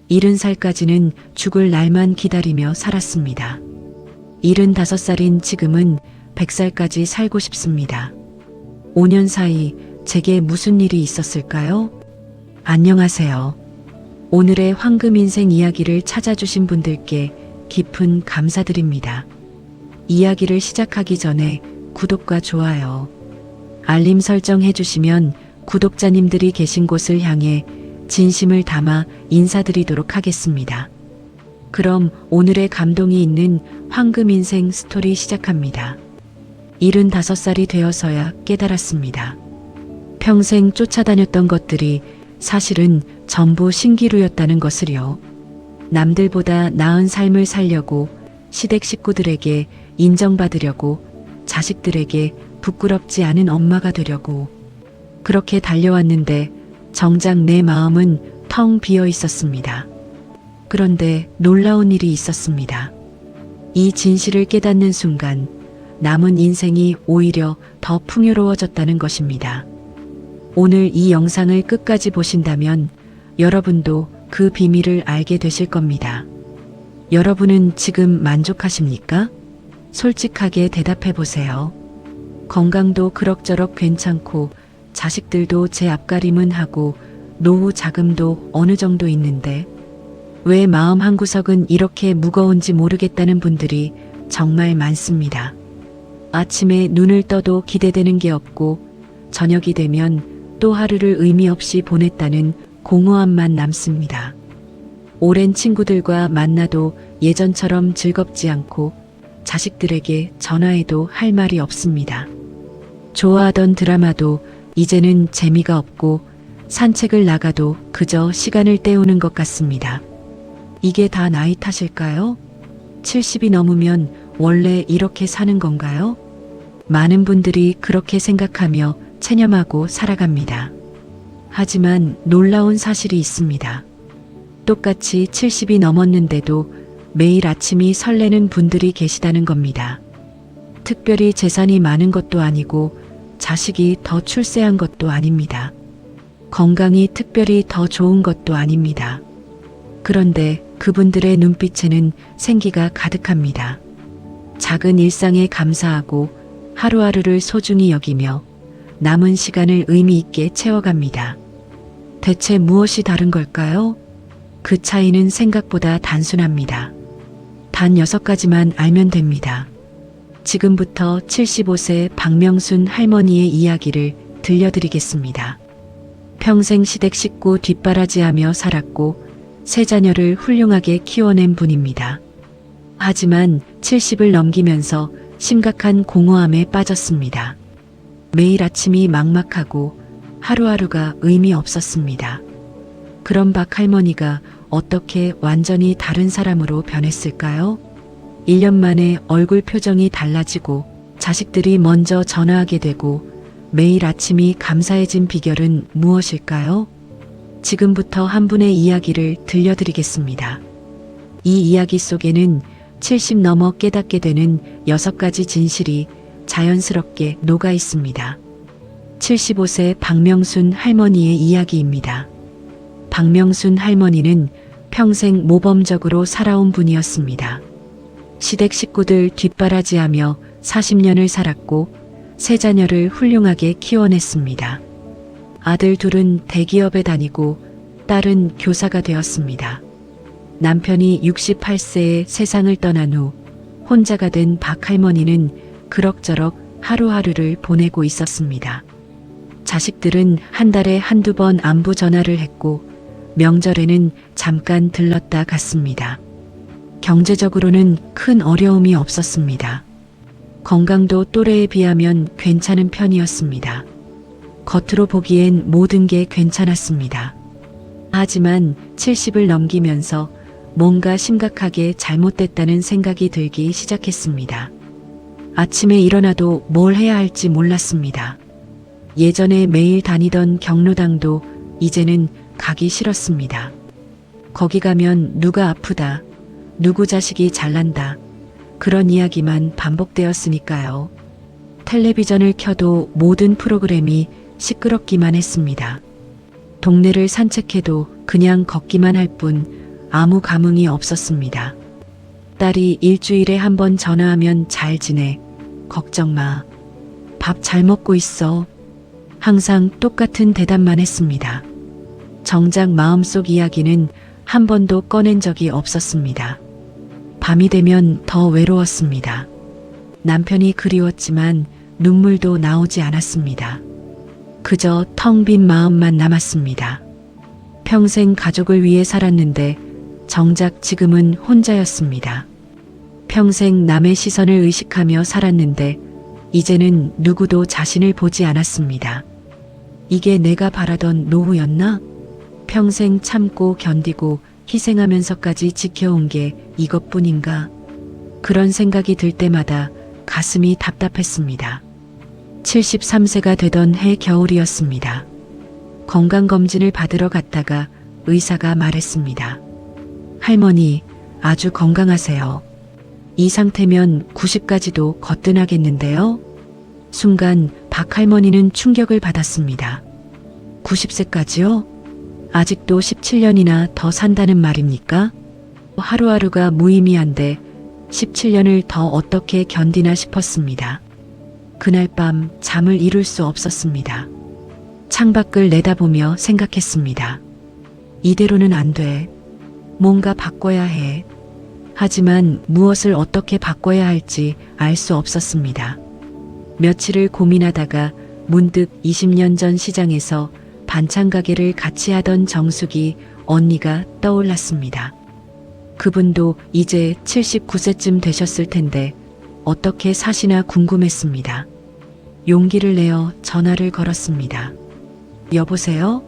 70살까지는 죽을 날만 기다리며 살았습니다. 75살인 지금은 100살까지 살고 싶습니다. 5년 사이 제게 무슨 일이 있었을까요? 안녕하세요. 오늘의 황금 인생 이야기를 찾아주신 분들께 깊은 감사드립니다. 이야기를 시작하기 전에 구독과 좋아요, 알림 설정 해주시면 구독자님들이 계신 곳을 향해 진심을 담아 인사드리도록 하겠습니다. 그럼 오늘의 감동이 있는 황금 인생 스토리 시작합니다. 75살이 되어서야 깨달았습니다. 평생 쫓아다녔던 것들이 사실은 전부 신기루였다는 것을요. 남들보다 나은 삶을 살려고, 시댁 식구들에게 인정받으려고, 자식들에게 부끄럽지 않은 엄마가 되려고 그렇게 달려왔는데 정작 내 마음은 텅 비어 있었습니다. 그런데 놀라운 일이 있었습니다. 이 진실을 깨닫는 순간 남은 인생이 오히려 더 풍요로워졌다는 것입니다. 오늘 이 영상을 끝까지 보신다면 여러분도 그 비밀을 알게 되실 겁니다. 여러분은 지금 만족하십니까? 솔직하게 대답해 보세요. 건강도 그럭저럭 괜찮고 자식들도 제 앞가림은 하고 노후 자금도 어느 정도 있는데 왜 마음 한구석은 이렇게 무거운지 모르겠다는 분들이 정말 많습니다. 아침에 눈을 떠도 기대되는 게 없고 저녁이 되면 또 하루를 의미 없이 보냈다는 공허함만 남습니다. 오랜 친구들과 만나도 예전처럼 즐겁지 않고 자식들에게 전화해도 할 말이 없습니다. 좋아하던 드라마도 이제는 재미가 없고 산책을 나가도 그저 시간을 때우는 것 같습니다. 이게 다 나이 탓일까요? 70이 넘으면 원래 이렇게 사는 건가요? 많은 분들이 그렇게 생각하며 체념하고 살아갑니다. 하지만 놀라운 사실이 있습니다. 똑같이 70이 넘었는데도 매일 아침이 설레는 분들이 계시다는 겁니다. 특별히 재산이 많은 것도 아니고 자식이 더 출세한 것도 아닙니다. 건강이 특별히 더 좋은 것도 아닙니다. 그런데 그분들의 눈빛에는 생기가 가득합니다. 작은 일상에 감사하고 하루하루를 소중히 여기며 남은 시간을 의미 있게 채워갑니다. 대체 무엇이 다른 걸까요? 그 차이는 생각보다 단순합니다. 단 6가지만 알면 됩니다. 지금부터 75세 박명순 할머니의 이야기를 들려드리겠습니다. 평생 시댁 식구 뒷바라지하며 살았고 세 자녀를 훌륭하게 키워낸 분입니다. 하지만 70을 넘기면서 심각한 공허함에 빠졌습니다. 매일 아침이 막막하고 하루하루가 의미 없었습니다. 그런 박 할머니가 어떻게 완전히 다른 사람으로 변했을까요? 1년 만에 얼굴 표정이 달라지고 자식들이 먼저 전화하게 되고 매일 아침이 감사해진 비결은 무엇일까요? 지금부터 한 분의 이야기를 들려드리겠습니다. 이 이야기 속에는 70 넘어 깨닫게 되는 6가지 진실이 자연스럽게 녹아 있습니다. 75세 박명순 할머니의 이야기입니다. 박명순 할머니는 평생 모범적으로 살아온 분이었습니다. 시댁 식구들 뒷바라지하며 40년을 살았고 세 자녀를 훌륭하게 키워냈습니다. 아들 둘은 대기업에 다니고 딸은 교사가 되었습니다. 남편이 68세에 세상을 떠난 후 혼자가 된 박 할머니는 그럭저럭 하루하루를 보내고 있었습니다. 자식들은 한 달에 한두 번 안부 전화를 했고 명절에는 잠깐 들렀다 갔습니다. 경제적으로는 큰 어려움이 없었습니다. 건강도 또래에 비하면 괜찮은 편이었습니다. 겉으로 보기엔 모든 게 괜찮았습니다. 하지만 70을 넘기면서 뭔가 심각하게 잘못됐다는 생각이 들기 시작했습니다. 아침에 일어나도 뭘 해야 할지 몰랐습니다. 예전에 매일 다니던 경로당도 이제는 가기 싫었습니다. 거기 가면 누가 아프다, 누구 자식이 잘난다, 그런 이야기만 반복되었으니까요. 텔레비전을 켜도 모든 프로그램이 시끄럽기만 했습니다. 동네를 산책해도 그냥 걷기만 할 뿐 아무 감흥이 없었습니다. 딸이 일주일에 한 번 전화하면 잘 지내. 걱정 마. 밥 잘 먹고 있어. 항상 똑같은 대답만 했습니다. 정작 마음속 이야기는 한 번도 꺼낸 적이 없었습니다. 밤이 되면 더 외로웠습니다. 남편이 그리웠지만 눈물도 나오지 않았습니다. 그저 텅 빈 마음만 남았습니다. 평생 가족을 위해 살았는데 정작 지금은 혼자였습니다. 평생 남의 시선을 의식하며 살았는데 이제는 누구도 자신을 보지 않았습니다. 이게 내가 바라던 노후였나? 평생 참고 견디고 희생하면서까지 지켜온 게 이것뿐인가? 그런 생각이 들 때마다 가슴이 답답했습니다. 73세가 되던 해 겨울이었습니다. 건강검진을 받으러 갔다가 의사가 말했습니다. 할머니, 아주 건강하세요. 이 상태면 90까지도 거뜬하겠는데요? 순간 박 할머니는 충격을 받았습니다. 90세까지요? 아직도 17년이나 더 산다는 말입니까? 하루하루가 무의미한데 17년을 더 어떻게 견디나 싶었습니다. 그날 밤 잠을 이룰 수 없었습니다. 창밖을 내다보며 생각했습니다. 이대로는 안 돼. 뭔가 바꿔야 해. 하지만 무엇을 어떻게 바꿔야 할지 알 수 없었습니다. 며칠을 고민하다가 문득 20년 전 시장에서 반찬 가게를 같이 하던 정숙이 언니가 떠올랐습니다. 그분도 이제 79세쯤 되셨을 텐데 어떻게 사시나 궁금했습니다. 용기를 내어 전화를 걸었습니다. 여보세요?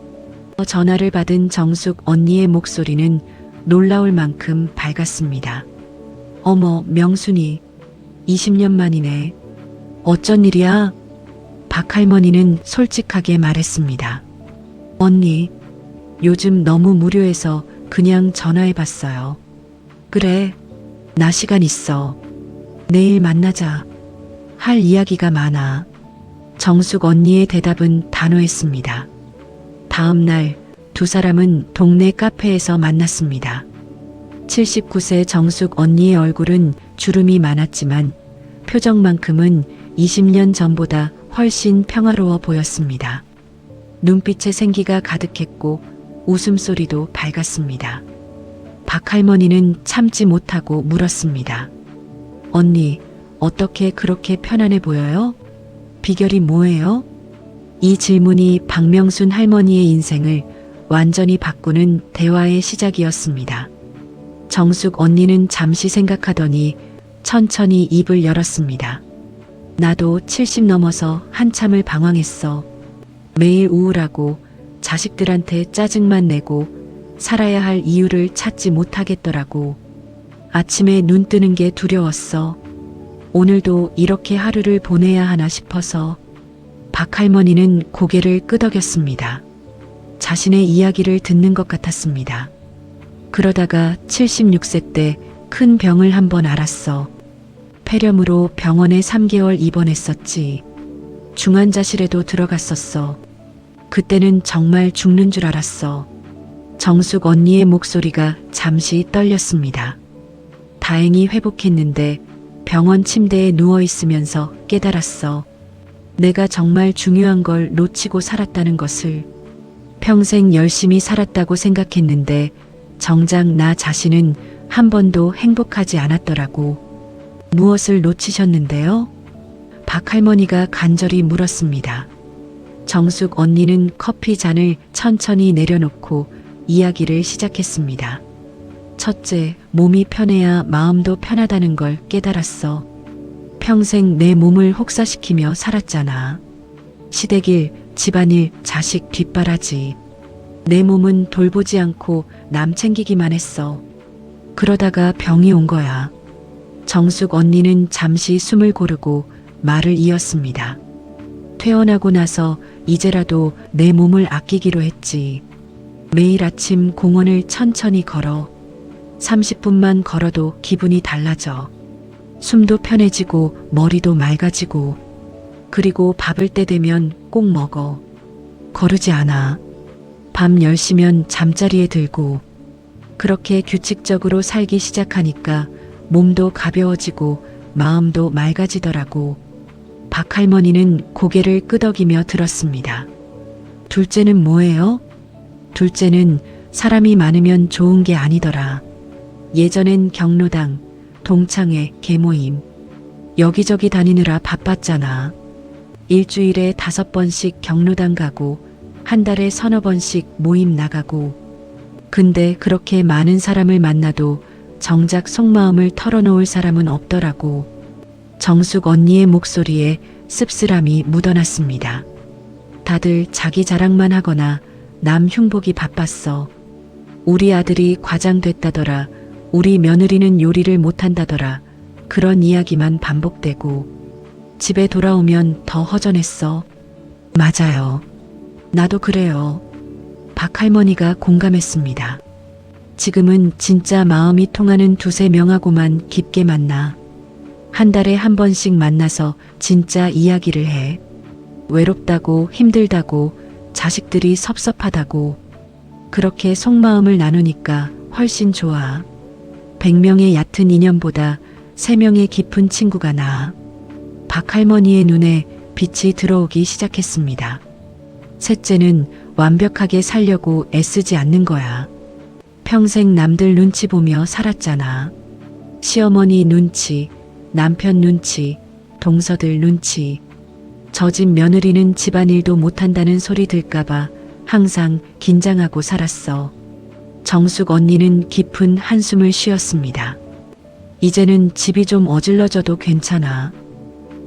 전화를 받은 정숙 언니의 목소리는 놀라울 만큼 밝았습니다. 어머, 명순이. 20년 만이네. 어쩐 일이야? 박 할머니는 솔직하게 말했습니다. 언니, 요즘 너무 무료해서 그냥 전화해봤어요. 그래, 나 시간 있어. 내일 만나자. 할 이야기가 많아. 정숙 언니의 대답은 단호했습니다. 다음 날 두 사람은 동네 카페에서 만났습니다. 79세 정숙 언니의 얼굴은 주름이 많았지만 표정만큼은 20년 전보다 훨씬 평화로워 보였습니다. 눈빛에 생기가 가득했고 웃음소리도 밝았습니다. 박 할머니는 참지 못하고 물었습니다. 언니, 어떻게 그렇게 편안해 보여요? 비결이 뭐예요? 이 질문이 박명순 할머니의 인생을 완전히 바꾸는 대화의 시작이었습니다. 정숙 언니는 잠시 생각하더니 천천히 입을 열었습니다. 나도 70 넘어서 한참을 방황했어. 매일 우울하고 자식들한테 짜증만 내고 살아야 할 이유를 찾지 못하겠더라고. 아침에 눈 뜨는 게 두려웠어. 오늘도 이렇게 하루를 보내야 하나 싶어서. 박 할머니는 고개를 끄덕였습니다. 자신의 이야기를 듣는 것 같았습니다. 그러다가 76세 때 큰 병을 한번 앓았어. 폐렴으로 병원에 3개월 입원했었지. 중환자실에도 들어갔었어. 그때는 정말 죽는 줄 알았어. 정숙 언니의 목소리가 잠시 떨렸습니다. 다행히 회복했는데 병원 침대에 누워 있으면서 깨달았어. 내가 정말 중요한 걸 놓치고 살았다는 것을. 평생 열심히 살았다고 생각했는데 정작 나 자신은 한 번도 행복하지 않았더라고. 무엇을 놓치셨는데요? 박 할머니가 간절히 물었습니다. 정숙 언니는 커피 잔을 천천히 내려놓고 이야기를 시작했습니다. 첫째, 몸이 편해야 마음도 편하다는 걸 깨달았어. 평생 내 몸을 혹사시키며 살았잖아. 시댁일, 집안일, 자식 뒷바라지. 내 몸은 돌보지 않고 남 챙기기만 했어. 그러다가 병이 온 거야. 정숙 언니는 잠시 숨을 고르고 말을 이었습니다. 퇴원하고 나서 이제라도 내 몸을 아끼기로 했지. 매일 아침 공원을 천천히 걸어. 30분만 걸어도 기분이 달라져. 숨도 편해지고 머리도 맑아지고. 그리고 밥을 때 되면 꼭 먹어. 거르지 않아. 밤 10시면 잠자리에 들고. 그렇게 규칙적으로 살기 시작하니까 몸도 가벼워지고 마음도 맑아지더라고. 박할머니는 고개를 끄덕이며 들었습니다. 둘째는 뭐예요? 둘째는 사람이 많으면 좋은 게 아니더라. 예전엔 경로당, 동창회, 계모임, 여기저기 다니느라 바빴잖아. 일주일에 5번씩 경로당 가고 한 달에 3~4번씩 모임 나가고. 근데 그렇게 많은 사람을 만나도 정작 속마음을 털어놓을 사람은 없더라고. 정숙 언니의 목소리에 씁쓸함이 묻어났습니다. 다들 자기 자랑만 하거나 남 흉보기 바빴어. 우리 아들이 과장 됐다더라. 우리 며느리는 요리를 못한다더라. 그런 이야기만 반복되고 집에 돌아오면 더 허전했어. 맞아요. 나도 그래요. 박할머니가 공감했습니다. 지금은 진짜 마음이 통하는 2~3명하고만 깊게 만나. 한 달에 1번씩 만나서 진짜 이야기를 해. 외롭다고 힘들다고 자식들이 섭섭하다고. 그렇게 속마음을 나누니까 훨씬 좋아. 100명의 얕은 인연보다 3명의 깊은 친구가 나아. 박할머니의 눈에 빛이 들어오기 시작했습니다. 셋째는 완벽하게 살려고 애쓰지 않는 거야. 평생 남들 눈치 보며 살았잖아. 시어머니 눈치, 남편 눈치, 동서들 눈치. 저 집 며느리는 집안일도 못한다는 소리 들까봐 항상 긴장하고 살았어. 정숙 언니는 깊은 한숨을 쉬었습니다. 이제는 집이 좀 어질러져도 괜찮아.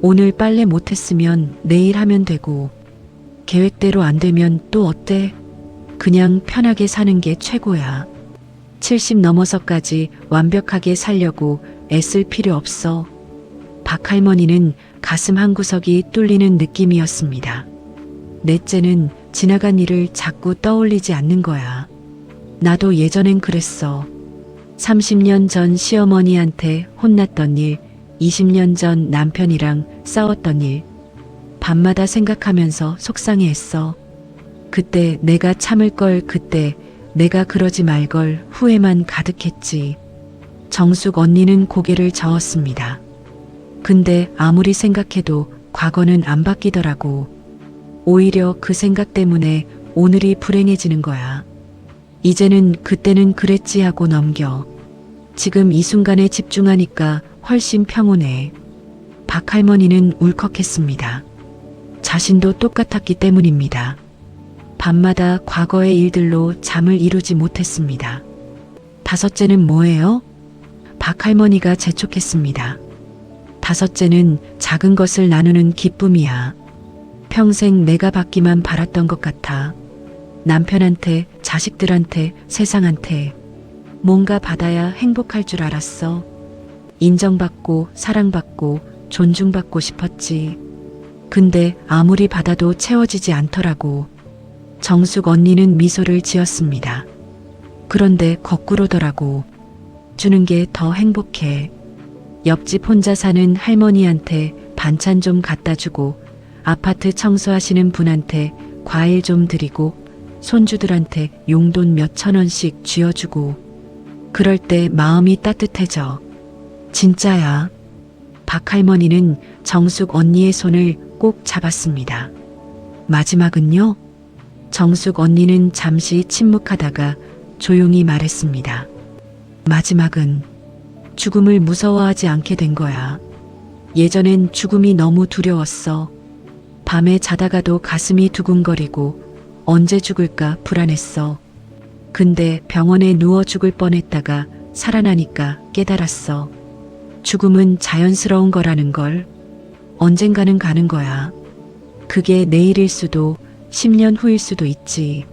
오늘 빨래 못했으면 내일 하면 되고, 계획대로 안 되면 또 어때? 그냥 편하게 사는 게 최고야. 70 넘어서까지 완벽하게 살려고 애쓸 필요 없어. 박할머니는 가슴 한구석이 뚫리는 느낌이었습니다. 넷째는 지나간 일을 자꾸 떠올리지 않는 거야. 나도 예전엔 그랬어. 30년 전 시어머니한테 혼났던 일, 20년 전 남편이랑 싸웠던 일, 밤마다 생각하면서 속상해했어. 그때 내가 참을 걸, 그때 내가 그러지 말 걸 후회만 가득했지. 정숙 언니는 고개를 저었습니다. 근데 아무리 생각해도 과거는 안 바뀌더라고. 오히려 그 생각 때문에 오늘이 불행해지는 거야. 이제는 그때는 그랬지 하고 넘겨. 지금 이 순간에 집중하니까 훨씬 평온해. 박할머니는 울컥했습니다. 자신도 똑같았기 때문입니다. 밤마다 과거의 일들로 잠을 이루지 못했습니다. 다섯째는 뭐예요? 박할머니가 재촉했습니다. 다섯째는 작은 것을 나누는 기쁨이야. 평생 내가 받기만 바랐던 것 같아. 남편한테, 자식들한테, 세상한테 뭔가 받아야 행복할 줄 알았어. 인정받고 사랑받고 존중받고 싶었지. 근데 아무리 받아도 채워지지 않더라고. 정숙 언니는 미소를 지었습니다. 그런데 거꾸로더라고. 주는 게 더 행복해. 옆집 혼자 사는 할머니한테 반찬 좀 갖다 주고, 아파트 청소하시는 분한테 과일 좀 드리고, 손주들한테 용돈 몇천 원씩 쥐어주고. 그럴 때 마음이 따뜻해져. 진짜야. 박할머니는 정숙 언니의 손을 꼭 잡았습니다. 마지막은요? 정숙 언니는 잠시 침묵하다가 조용히 말했습니다. 마지막은 죽음을 무서워하지 않게 된 거야. 예전엔 죽음이 너무 두려웠어. 밤에 자다가도 가슴이 두근거리고 언제 죽을까 불안했어. 근데 병원에 누워 죽을 뻔했다가 살아나니까 깨달았어. 죽음은 자연스러운 거라는 걸. 언젠가는 가는 거야. 그게 내일일 수도 10년 후일 수도 있지.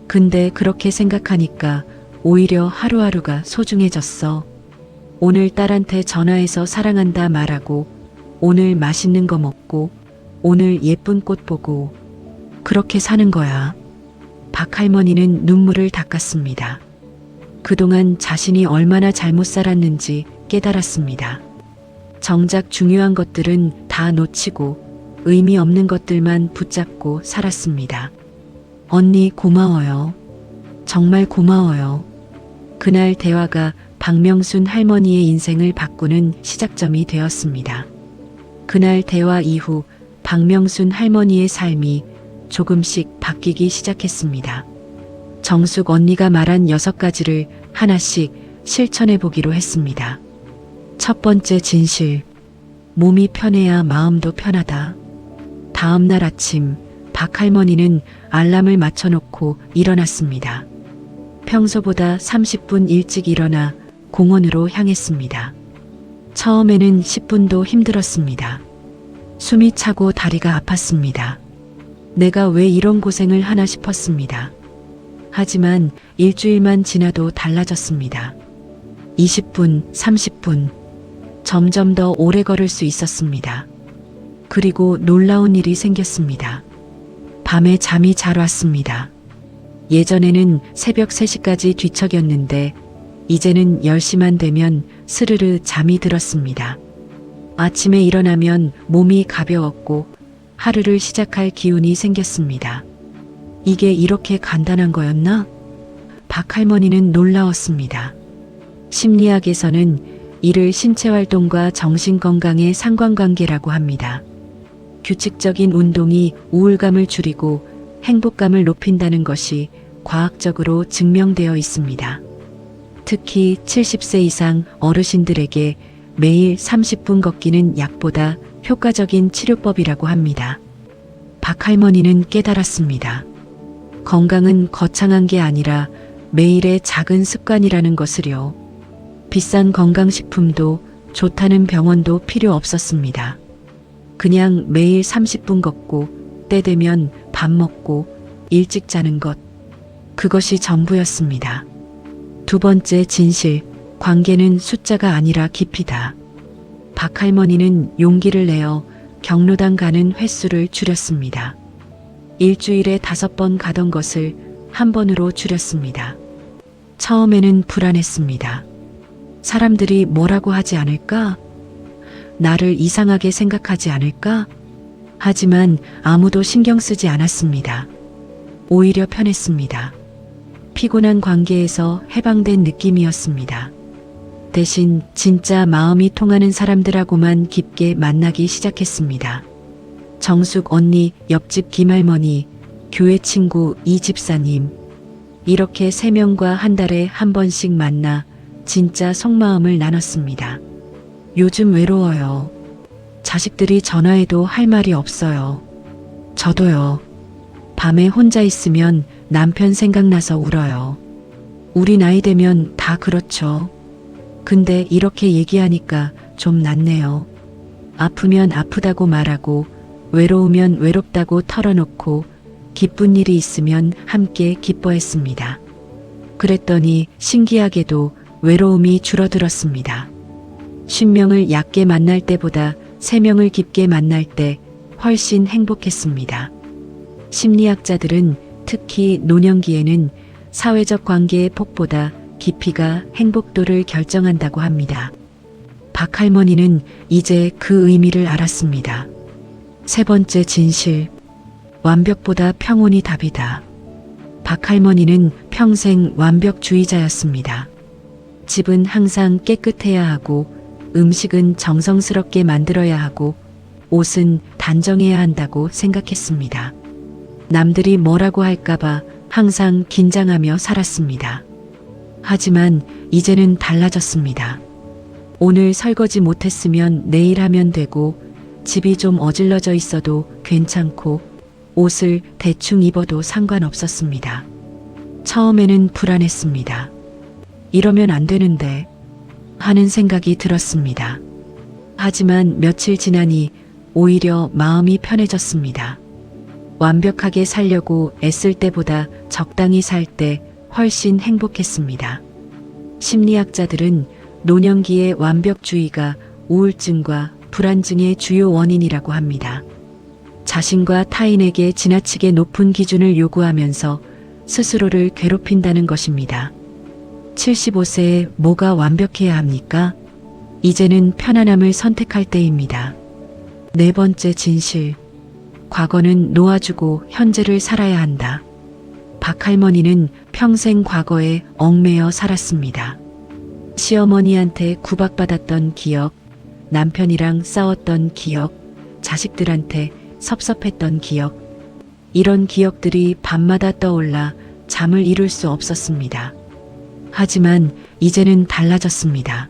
근데 그렇게 생각하니까 오히려 하루하루가 소중해졌어. 오늘 딸한테 전화해서 사랑한다 말하고, 오늘 맛있는 거 먹고, 오늘 예쁜 꽃 보고, 그렇게 사는 거야. 박할머니는 눈물을 닦았습니다. 그동안 자신이 얼마나 잘못 살았는지 깨달았습니다. 정작 중요한 것들은 다 놓치고 의미 없는 것들만 붙잡고 살았습니다. 언니 고마워요. 정말 고마워요. 그날 대화가 박명순 할머니의 인생을 바꾸는 시작점이 되었습니다. 그날 대화 이후 박명순 할머니의 삶이 조금씩 바뀌기 시작했습니다. 정숙 언니가 말한 6가지를 하나씩 실천해 보기로 했습니다. 첫 번째 진실. 몸이 편해야 마음도 편하다. 다음 날 아침 박 할머니는 알람을 맞춰놓고 일어났습니다. 평소보다 30분 일찍 일어나 공원으로 향했습니다. 처음에는 10분도 힘들었습니다. 숨이 차고 다리가 아팠습니다. 내가 왜 이런 고생을 하나 싶었습니다. 하지만 일주일만 지나도 달라졌습니다. 20분, 30분, 점점 더 오래 걸을 수 있었습니다. 그리고 놀라운 일이 생겼습니다. 밤에 잠이 잘 왔습니다. 예전에는 새벽 3시까지 뒤척였는데 이제는 10시만 되면 스르르 잠이 들었습니다. 아침에 일어나면 몸이 가벼웠고 하루를 시작할 기운이 생겼습니다. 이게 이렇게 간단한 거였나? 박 할머니는 놀라웠습니다. 심리학에서는 이를 신체활동과 정신건강의 상관관계라고 합니다. 규칙적인 운동이 우울감을 줄이고 행복감을 높인다는 것이 과학적으로 증명되어 있습니다. 특히 70세 이상 어르신들에게 매일 30분 걷기는 약보다 효과적인 치료법이라고 합니다. 박 할머니는 깨달았습니다. 건강은 거창한 게 아니라 매일의 작은 습관이라는 것을요. 비싼 건강식품도 좋다는 병원도 필요 없었습니다. 그냥 매일 30분 걷고 때 되면 밥 먹고 일찍 자는 것. 그것이 전부였습니다. 두 번째 진실. 관계는 숫자가 아니라 깊이다. 박 할머니는 용기를 내어 경로당 가는 횟수를 줄였습니다. 일주일에 5번 가던 것을 한 번으로 줄였습니다. 처음에는 불안했습니다. 사람들이 뭐라고 하지 않을까? 나를 이상하게 생각하지 않을까? 하지만 아무도 신경 쓰지 않았습니다. 오히려 편했습니다. 피곤한 관계에서 해방된 느낌이었습니다. 대신 진짜 마음이 통하는 사람들하고만 깊게 만나기 시작했습니다. 정숙 언니, 옆집 김할머니, 교회 친구 이 집사님. 이렇게 3명과 한 달에 한 번씩 만나 진짜 속마음을 나눴습니다. 요즘 외로워요. 자식들이 전화해도 할 말이 없어요. 저도요. 밤에 혼자 있으면 남편 생각나서 울어요. 우리 나이 되면 다 그렇죠. 근데 이렇게 얘기하니까 좀 낫네요. 아프면 아프다고 말하고 외로우면 외롭다고 털어놓고 기쁜 일이 있으면 함께 기뻐했습니다. 그랬더니 신기하게도 외로움이 줄어들었습니다. 50명을 얕게 만날 때보다 3명을 깊게 만날 때 훨씬 행복했습니다. 심리학자들은 특히 노년기에는 사회적 관계의 폭보다 깊이가 행복도를 결정한다고 합니다. 박 할머니는 이제 그 의미를 알았습니다. 세 번째 진실. 완벽보다 평온이 답이다. 박 할머니는 평생 완벽주의자였습니다. 집은 항상 깨끗해야 하고 음식은 정성스럽게 만들어야 하고 옷은 단정해야 한다고 생각했습니다. 남들이 뭐라고 할까봐 항상 긴장하며 살았습니다. 하지만 이제는 달라졌습니다. 오늘 설거지 못했으면 내일 하면 되고 집이 좀 어질러져 있어도 괜찮고 옷을 대충 입어도 상관없었습니다. 처음에는 불안했습니다. 이러면 안 되는데 하는 생각이 들었습니다. 하지만 며칠 지나니 오히려 마음이 편해졌습니다. 완벽하게 살려고 애쓸 때보다 적당히 살 때 훨씬 행복했습니다. 심리학자들은 노년기의 완벽주의가 우울증과 불안증의 주요 원인이라고 합니다. 자신과 타인에게 지나치게 높은 기준을 요구하면서 스스로를 괴롭힌다는 것입니다. 75세에 뭐가 완벽해야 합니까? 이제는 편안함을 선택할 때입니다. 네 번째 진실. 과거는 놓아주고 현재를 살아야 한다. 박할머니는 평생 과거에 얽매여 살았습니다. 시어머니한테 구박받았던 기억, 남편이랑 싸웠던 기억, 자식들한테 섭섭했던 기억, 이런 기억들이 밤마다 떠올라 잠을 이룰 수 없었습니다. 하지만 이제는 달라졌습니다.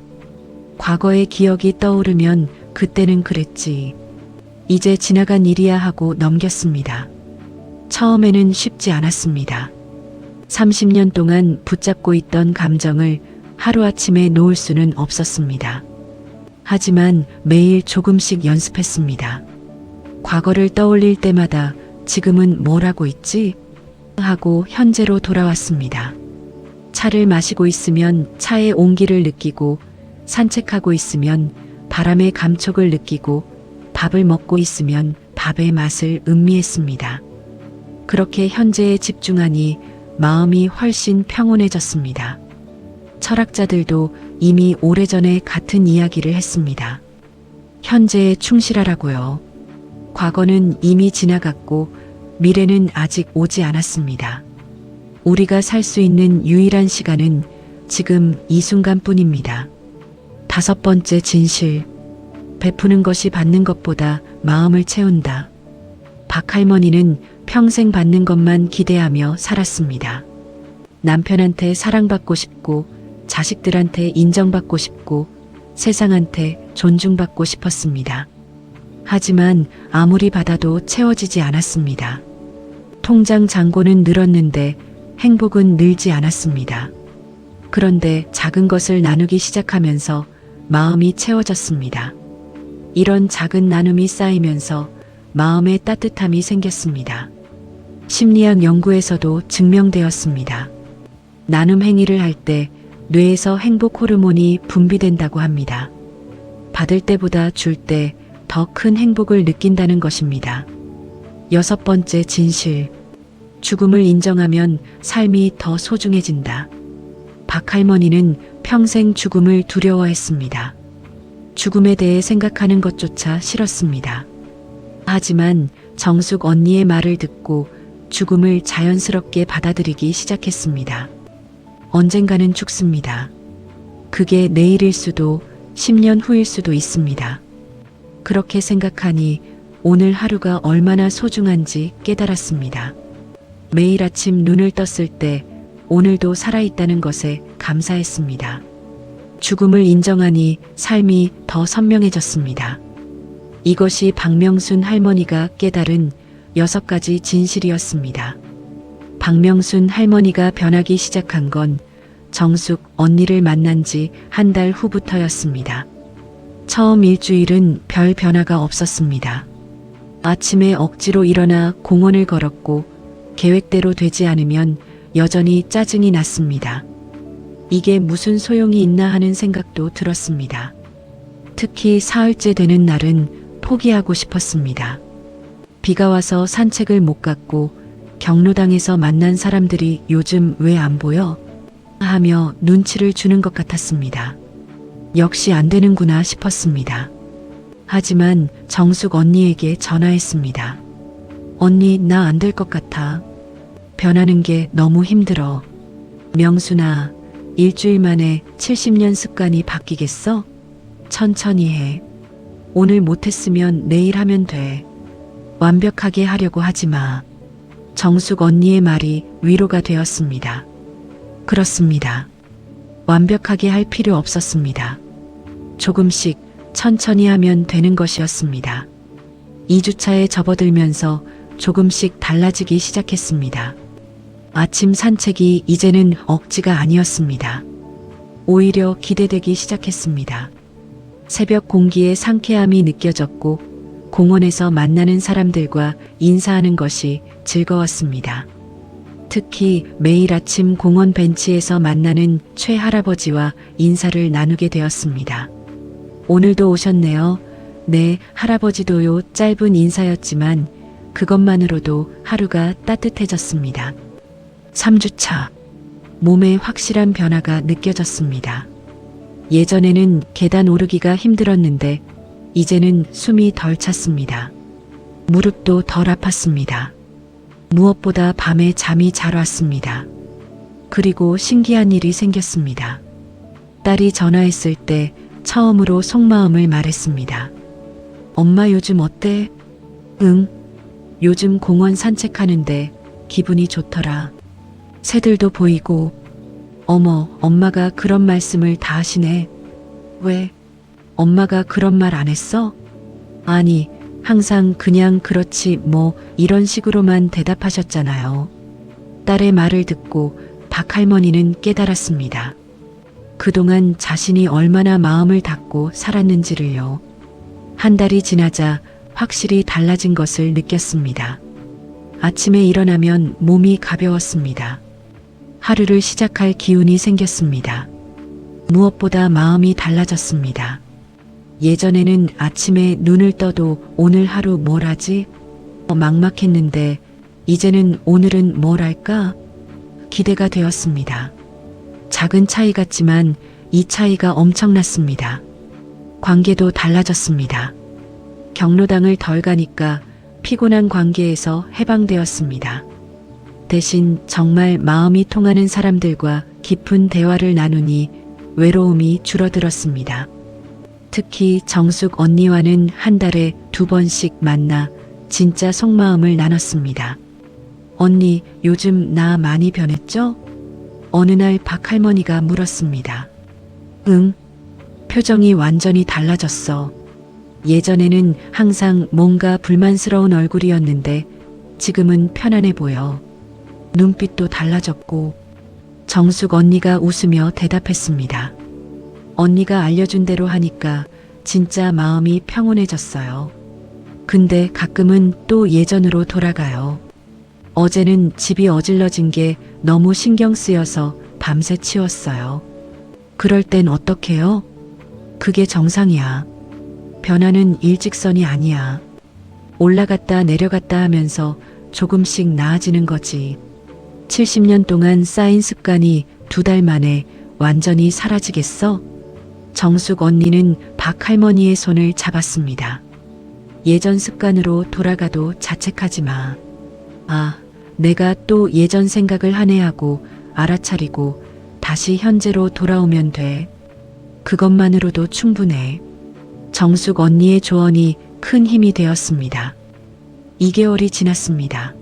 과거의 기억이 떠오르면 그때는 그랬지. 이제 지나간 일이야 하고 넘겼습니다. 처음에는 쉽지 않았습니다. 30년 동안 붙잡고 있던 감정을 하루아침에 놓을 수는 없었습니다. 하지만 매일 조금씩 연습했습니다. 과거를 떠올릴 때마다 지금은 뭘 하고 있지? 하고 현재로 돌아왔습니다. 차를 마시고 있으면 차의 온기를 느끼고, 산책하고 있으면 바람의 감촉을 느끼고, 밥을 먹고 있으면 밥의 맛을 음미했습니다. 그렇게 현재에 집중하니 마음이 훨씬 평온해졌습니다. 철학자들도 이미 오래전에 같은 이야기를 했습니다. 현재에 충실하라고요. 과거는 이미 지나갔고 미래는 아직 오지 않았습니다. 우리가 살 수 있는 유일한 시간은 지금 이 순간뿐입니다. 5번째 진실. 베푸는 것이 받는 것보다 마음을 채운다. 박할머니는 평생 받는 것만 기대하며 살았습니다. 남편한테 사랑받고 싶고, 자식들한테 인정받고 싶고, 세상한테 존중받고 싶었습니다. 하지만 아무리 받아도 채워지지 않았습니다. 통장 잔고는 늘었는데 행복은 늘지 않았습니다. 그런데 작은 것을 나누기 시작하면서 마음이 채워졌습니다. 이런 작은 나눔이 쌓이면서 마음의 따뜻함이 생겼습니다. 심리학 연구에서도 증명되었습니다. 나눔 행위를 할 때 뇌에서 행복 호르몬이 분비된다고 합니다. 받을 때보다 줄 때 더 큰 행복을 느낀다는 것입니다. 6번째 진실. 죽음을 인정하면 삶이 더 소중해진다. 박할머니는 평생 죽음을 두려워했습니다. 죽음에 대해 생각하는 것조차 싫었습니다. 하지만 정숙 언니의 말을 듣고 죽음을 자연스럽게 받아들이기 시작했습니다. 언젠가는 죽습니다. 그게 내일일 수도 10년 후일 수도 있습니다. 그렇게 생각하니 오늘 하루가 얼마나 소중한지 깨달았습니다. 매일 아침 눈을 떴을 때 오늘도 살아있다는 것에 감사했습니다. 죽음을 인정하니 삶이 더 선명해졌습니다. 이것이 박명순 할머니가 깨달은 6가지 진실이었습니다. 박명순 할머니가 변하기 시작한 건 정숙 언니를 만난 지 한 달 후부터였습니다. 처음 일주일은 별 변화가 없었습니다. 아침에 억지로 일어나 공원을 걸었고 계획대로 되지 않으면 여전히 짜증이 났습니다. 이게 무슨 소용이 있나 하는 생각도 들었습니다. 특히 사흘째 되는 날은 포기하고 싶었습니다. 비가 와서 산책을 못 갔고 경로당에서 만난 사람들이 요즘 왜 안 보여? 하며 눈치를 주는 것 같았습니다. 역시 안 되는구나 싶었습니다. 하지만 정숙 언니에게 전화했습니다. 언니, 나 안 될 것 같아. 변하는 게 너무 힘들어. 명순아, 일주일 만에 70년 습관이 바뀌겠어? 천천히 해. 오늘 못했으면 내일 하면 돼. 완벽하게 하려고 하지 마. 정숙 언니의 말이 위로가 되었습니다. 그렇습니다. 완벽하게 할 필요 없었습니다. 조금씩 천천히 하면 되는 것이었습니다. 2주차에 접어들면서 조금씩 달라지기 시작했습니다. 아침 산책이 이제는 억지가 아니었습니다. 오히려 기대되기 시작했습니다. 새벽 공기의 상쾌함이 느껴졌고 공원에서 만나는 사람들과 인사하는 것이 즐거웠습니다. 특히 매일 아침 공원 벤치에서 만나는 최 할아버지와 인사를 나누게 되었습니다. 오늘도 오셨네요. 네, 할아버지도요. 짧은 인사였지만 그것만으로도 하루가 따뜻해졌습니다. 3주차. 몸에 확실한 변화가 느껴졌습니다. 예전에는 계단 오르기가 힘들었는데 이제는 숨이 덜 찼습니다. 무릎도 덜 아팠습니다. 무엇보다 밤에 잠이 잘 왔습니다. 그리고 신기한 일이 생겼습니다. 딸이 전화했을 때 처음으로 속마음을 말했습니다. 엄마 요즘 어때? 응. 요즘 공원 산책하는데 기분이 좋더라. 새들도 보이고. 어머, 엄마가 그런 말씀을 다 하시네. 왜? 엄마가 그런 말 안 했어? 아니, 항상 그냥 그렇지 뭐 이런 식으로만 대답하셨잖아요. 딸의 말을 듣고 박할머니는 깨달았습니다. 그동안 자신이 얼마나 마음을 닫고 살았는지를요. 한 달이 지나자 확실히 달라진 것을 느꼈습니다. 아침에 일어나면 몸이 가벼웠습니다. 하루를 시작할 기운이 생겼습니다. 무엇보다 마음이 달라졌습니다. 예전에는 아침에 눈을 떠도 오늘 하루 뭘 하지? 막막했는데 이제는 오늘은 뭘 할까? 기대가 되었습니다. 작은 차이 같지만 이 차이가 엄청났습니다. 관계도 달라졌습니다. 경로당을 덜 가니까 피곤한 관계에서 해방되었습니다. 대신 정말 마음이 통하는 사람들과 깊은 대화를 나누니 외로움이 줄어들었습니다. 특히 정숙 언니와는 한 달에 2번씩 만나 진짜 속마음을 나눴습니다. 언니, 요즘 나 많이 변했죠? 어느 날 박할머니가 물었습니다. 응. 표정이 완전히 달라졌어. 예전에는 항상 뭔가 불만스러운 얼굴이었는데 지금은 편안해 보여. 눈빛도 달라졌고. 정숙 언니가 웃으며 대답했습니다. 언니가 알려준 대로 하니까 진짜 마음이 평온해졌어요. 근데 가끔은 또 예전으로 돌아가요. 어제는 집이 어질러진 게 너무 신경 쓰여서 밤새 치웠어요. 그럴 땐 어떡해요? 그게 정상이야. 변화는 일직선이 아니야. 올라갔다 내려갔다 하면서 조금씩 나아지는 거지. 70년 동안 쌓인 습관이 2달 만에 완전히 사라지겠어? 정숙 언니는 박할머니의 손을 잡았습니다. 예전 습관으로 돌아가도 자책하지 마. 아, 내가 또 예전 생각을 하네 하고 알아차리고 다시 현재로 돌아오면 돼. 그것만으로도 충분해. 정숙 언니의 조언이 큰 힘이 되었습니다. 2개월이 지났습니다.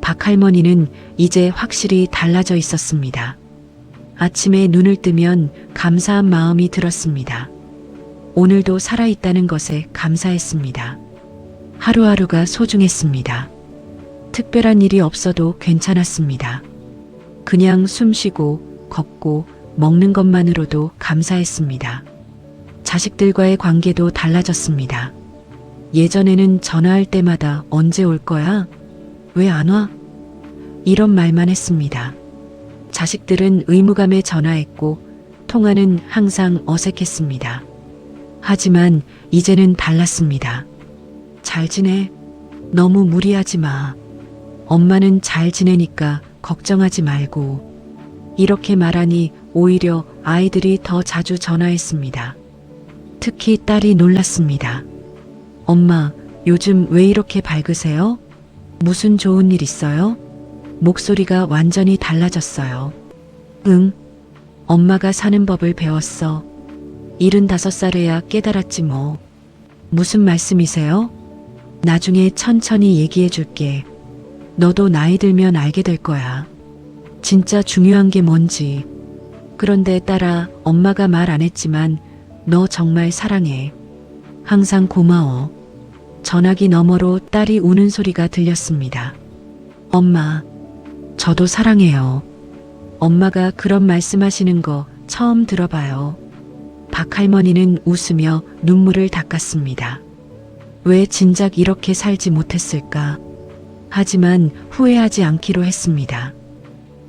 박할머니는 이제 확실히 달라져 있었습니다. 아침에 눈을 뜨면 감사한 마음이 들었습니다. 오늘도 살아있다는 것에 감사했습니다. 하루하루가 소중했습니다. 특별한 일이 없어도 괜찮았습니다. 그냥 숨 쉬고 걷고 먹는 것만으로도 감사했습니다. 자식들과의 관계도 달라졌습니다. 예전에는 전화할 때마다 언제 올 거야? 왜 안 와? 이런 말만 했습니다. 자식들은 의무감에 전화했고 통화는 항상 어색했습니다. 하지만 이제는 달랐습니다. 잘 지내? 너무 무리하지 마. 엄마는 잘 지내니까 걱정하지 말고. 이렇게 말하니 오히려 아이들이 더 자주 전화했습니다. 특히 딸이 놀랐습니다. 엄마, 요즘 왜 이렇게 밝으세요? 무슨 좋은 일 있어요? 목소리가 완전히 달라졌어요. 응, 엄마가 사는 법을 배웠어. 75살에야 깨달았지 뭐. 무슨 말씀이세요? 나중에 천천히 얘기해 줄게. 너도 나이 들면 알게 될 거야. 진짜 중요한 게 뭔지. 그런데 딸아, 엄마가 말 안 했지만 너 정말 사랑해. 항상 고마워. 전화기 너머로 딸이 우는 소리가 들렸습니다. 엄마, 저도 사랑해요. 엄마가 그런 말씀하시는 거 처음 들어봐요. 박할머니는 웃으며 눈물을 닦았습니다. 왜 진작 이렇게 살지 못했을까? 하지만 후회하지 않기로 했습니다.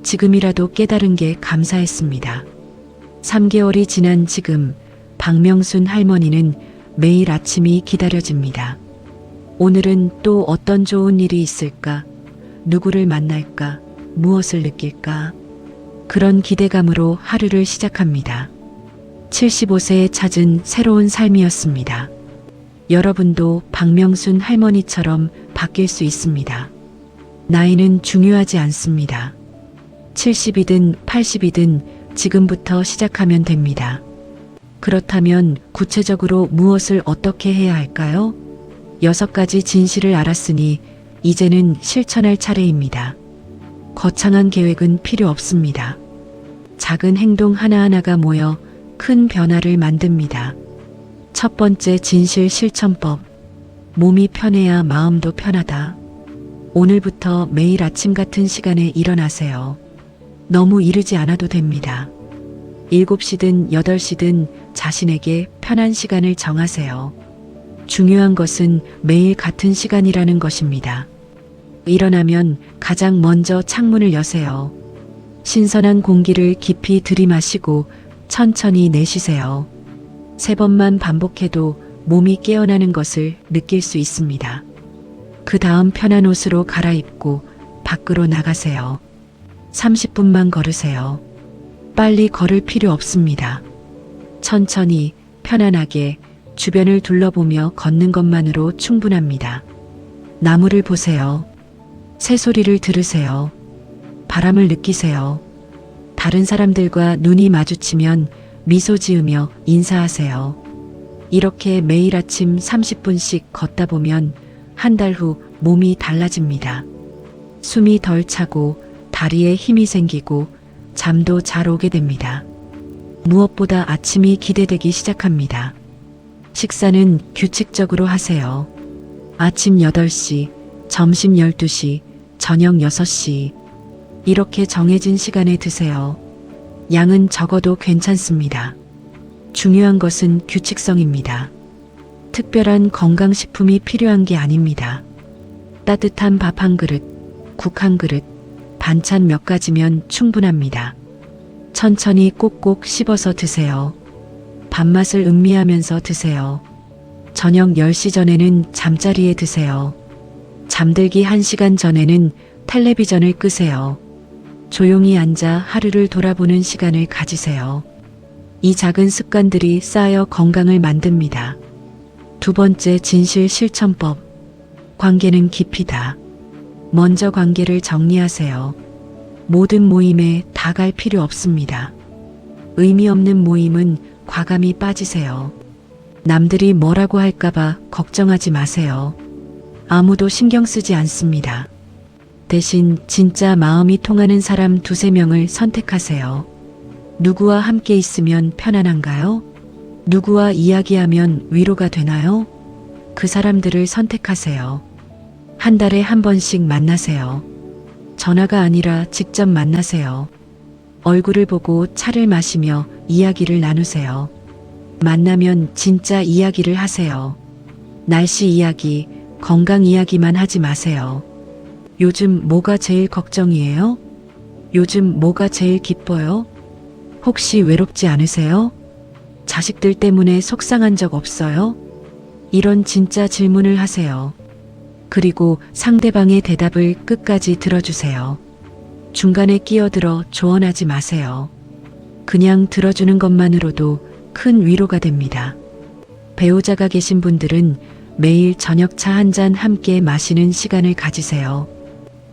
지금이라도 깨달은 게 감사했습니다. 3개월이 지난 지금 박명순 할머니는 매일 아침이 기다려집니다. 오늘은 또 어떤 좋은 일이 있을까? 누구를 만날까? 무엇을 느낄까? 그런 기대감으로 하루를 시작합니다. 75세에 찾은 새로운 삶이었습니다. 여러분도 박명순 할머니처럼 바뀔 수 있습니다. 나이는 중요하지 않습니다. 70이든 80이든 지금부터 시작하면 됩니다. 그렇다면 구체적으로 무엇을 어떻게 해야 할까요? 6가지 진실을 알았으니 이제는 실천할 차례입니다. 거창한 계획은 필요 없습니다. 작은 행동 하나하나가 모여 큰 변화를 만듭니다. 첫 번째 진실 실천법. 몸이 편해야 마음도 편하다. 오늘부터 매일 아침 같은 시간에 일어나세요. 너무 이르지 않아도 됩니다. 7시든 8시든 자신에게 편한 시간을 정하세요. 중요한 것은 매일 같은 시간이라는 것입니다. 일어나면 가장 먼저 창문을 여세요. 신선한 공기를 깊이 들이마시고 천천히 내쉬세요. 3번만 반복해도 몸이 깨어나는 것을 느낄 수 있습니다. 그 다음 편한 옷으로 갈아입고 밖으로 나가세요. 30분만 걸으세요. 빨리 걸을 필요 없습니다. 천천히 편안하게 주변을 둘러보며 걷는 것만으로 충분합니다. 나무를 보세요. 새소리를 들으세요. 바람을 느끼세요. 다른 사람들과 눈이 마주치면 미소 지으며 인사하세요. 이렇게 매일 아침 30분씩 걷다 보면 한 달 후 몸이 달라집니다. 숨이 덜 차고 다리에 힘이 생기고 잠도 잘 오게 됩니다. 무엇보다 아침이 기대되기 시작합니다. 식사는 규칙적으로 하세요. 아침 8시, 점심 12시, 저녁 6시. 이렇게 정해진 시간에 드세요. 양은 적어도 괜찮습니다. 중요한 것은 규칙성입니다. 특별한 건강식품이 필요한 게 아닙니다. 따뜻한 밥 한 그릇, 국 한 그릇, 반찬 몇 가지면 충분합니다. 천천히 꼭꼭 씹어서 드세요. 밥맛을 음미하면서 드세요. 저녁 10시 전에는 잠자리에 드세요. 잠들기 1시간 전에는 텔레비전을 끄세요. 조용히 앉아 하루를 돌아보는 시간을 가지세요. 이 작은 습관들이 쌓여 건강을 만듭니다. 두 번째 진실 실천법. 관계는 깊이다. 먼저 관계를 정리하세요. 모든 모임에 다 갈 필요 없습니다. 의미 없는 모임은 과감히 빠지세요. 남들이 뭐라고 할까봐 걱정하지 마세요. 아무도 신경 쓰지 않습니다. 대신 진짜 마음이 통하는 사람 2~3명을 선택하세요. 누구와 함께 있으면 편안한가요? 누구와 이야기하면 위로가 되나요? 그 사람들을 선택하세요. 한 달에 한 번씩 만나세요. 전화가 아니라 직접 만나세요. 얼굴을 보고 차를 마시며 이야기를 나누세요. 만나면 진짜 이야기를 하세요. 날씨 이야기, 건강 이야기만 하지 마세요. 요즘 뭐가 제일 걱정이에요? 요즘 뭐가 제일 기뻐요? 혹시 외롭지 않으세요? 자식들 때문에 속상한 적 없어요? 이런 진짜 질문을 하세요. 그리고 상대방의 대답을 끝까지 들어주세요. 중간에 끼어들어 조언하지 마세요. 그냥 들어주는 것만으로도 큰 위로가 됩니다. 배우자가 계신 분들은 매일 저녁 차 한 잔 함께 마시는 시간을 가지세요.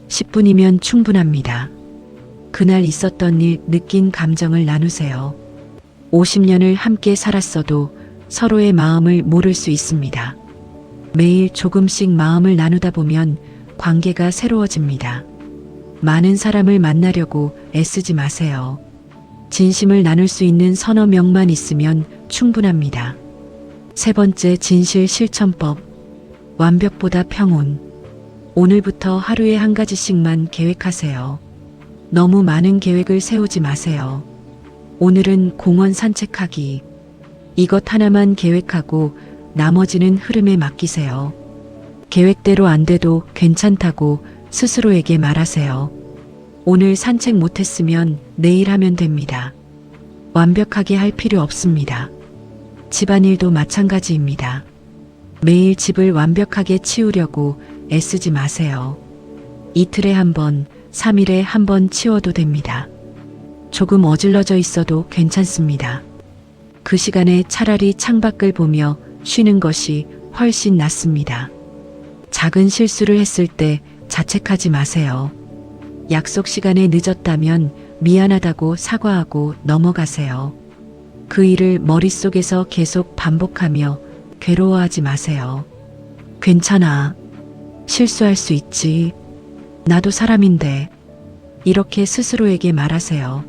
10분이면 충분합니다. 그날 있었던 일, 느낀 감정을 나누세요. 50년을 함께 살았어도 서로의 마음을 모를 수 있습니다. 매일 조금씩 마음을 나누다 보면 관계가 새로워집니다. 많은 사람을 만나려고 애쓰지 마세요. 진심을 나눌 수 있는 3~4명만 있으면 충분합니다. 세 번째 진실 실천법. 완벽보다 평온. 오늘부터 하루에 한 가지씩만 계획하세요. 너무 많은 계획을 세우지 마세요. 오늘은 공원 산책하기. 이것 하나만 계획하고 나머지는 흐름에 맡기세요. 계획대로 안 돼도 괜찮다고 스스로에게 말하세요. 오늘 산책 못했으면 내일 하면 됩니다. 완벽하게 할 필요 없습니다. 집안일도 마찬가지입니다. 매일 집을 완벽하게 치우려고 애쓰지 마세요. 이틀에 한 번, 3일에 한 번 치워도 됩니다. 조금 어질러져 있어도 괜찮습니다. 그 시간에 차라리 창밖을 보며 쉬는 것이 훨씬 낫습니다. 작은 실수를 했을 때 자책하지 마세요. 약속 시간에 늦었다면 미안하다고 사과하고 넘어가세요. 그 일을 머릿속에서 계속 반복하며 괴로워하지 마세요. 괜찮아. 실수할 수 있지. 나도 사람인데. 이렇게 스스로에게 말하세요.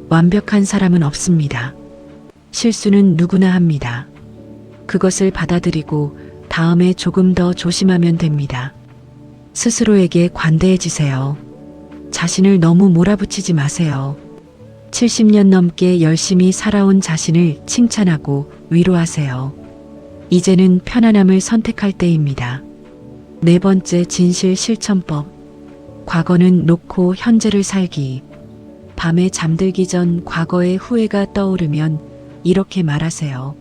완벽한 사람은 없습니다. 실수는 누구나 합니다. 그것을 받아들이고 다음에 조금 더 조심하면 됩니다. 스스로에게 관대해지세요. 자신을 너무 몰아붙이지 마세요. 70년 넘게 열심히 살아온 자신을 칭찬하고 위로하세요. 이제는 편안함을 선택할 때입니다. 네 번째 진실 실천법. 과거는 놓고 현재를 살기. 밤에 잠들기 전 과거의 후회가 떠오르면 이렇게 말하세요.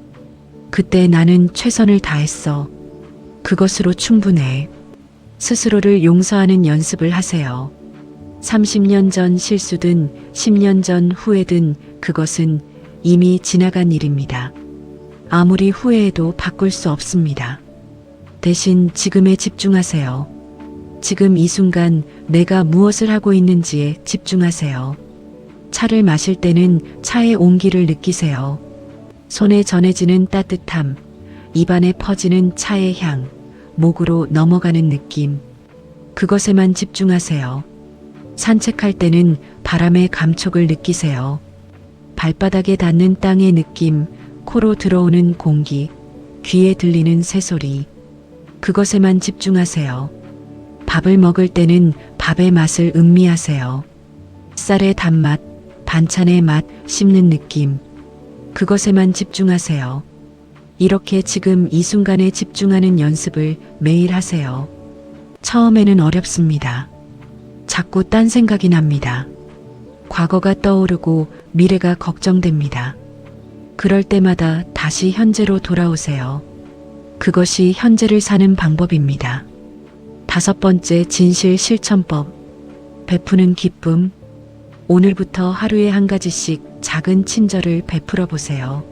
그때 나는 최선을 다했어. 그것으로 충분해. 스스로를 용서하는 연습을 하세요. 30년 전 실수든 10년 전 후회든 그것은 이미 지나간 일입니다. 아무리 후회해도 바꿀 수 없습니다. 대신 지금에 집중하세요. 지금 이 순간 내가 무엇을 하고 있는지에 집중하세요. 차를 마실 때는 차의 온기를 느끼세요. 손에 전해지는 따뜻함, 입안에 퍼지는 차의 향, 목으로 넘어가는 느낌. 그것에만 집중하세요. 산책할 때는 바람의 감촉을 느끼세요. 발바닥에 닿는 땅의 느낌, 코로 들어오는 공기, 귀에 들리는 새소리. 그것에만 집중하세요. 밥을 먹을 때는 밥의 맛을 음미하세요. 쌀의 단맛, 반찬의 맛, 씹는 느낌. 그것에만 집중하세요. 이렇게 지금 이 순간에 집중하는 연습을 매일 하세요. 처음에는 어렵습니다. 자꾸 딴 생각이 납니다. 과거가 떠오르고 미래가 걱정됩니다. 그럴 때마다 다시 현재로 돌아오세요. 그것이 현재를 사는 방법입니다. 다섯 번째 진실 실천법. 베푸는 기쁨. 오늘부터 하루에 한 가지씩 작은 친절을 베풀어 보세요.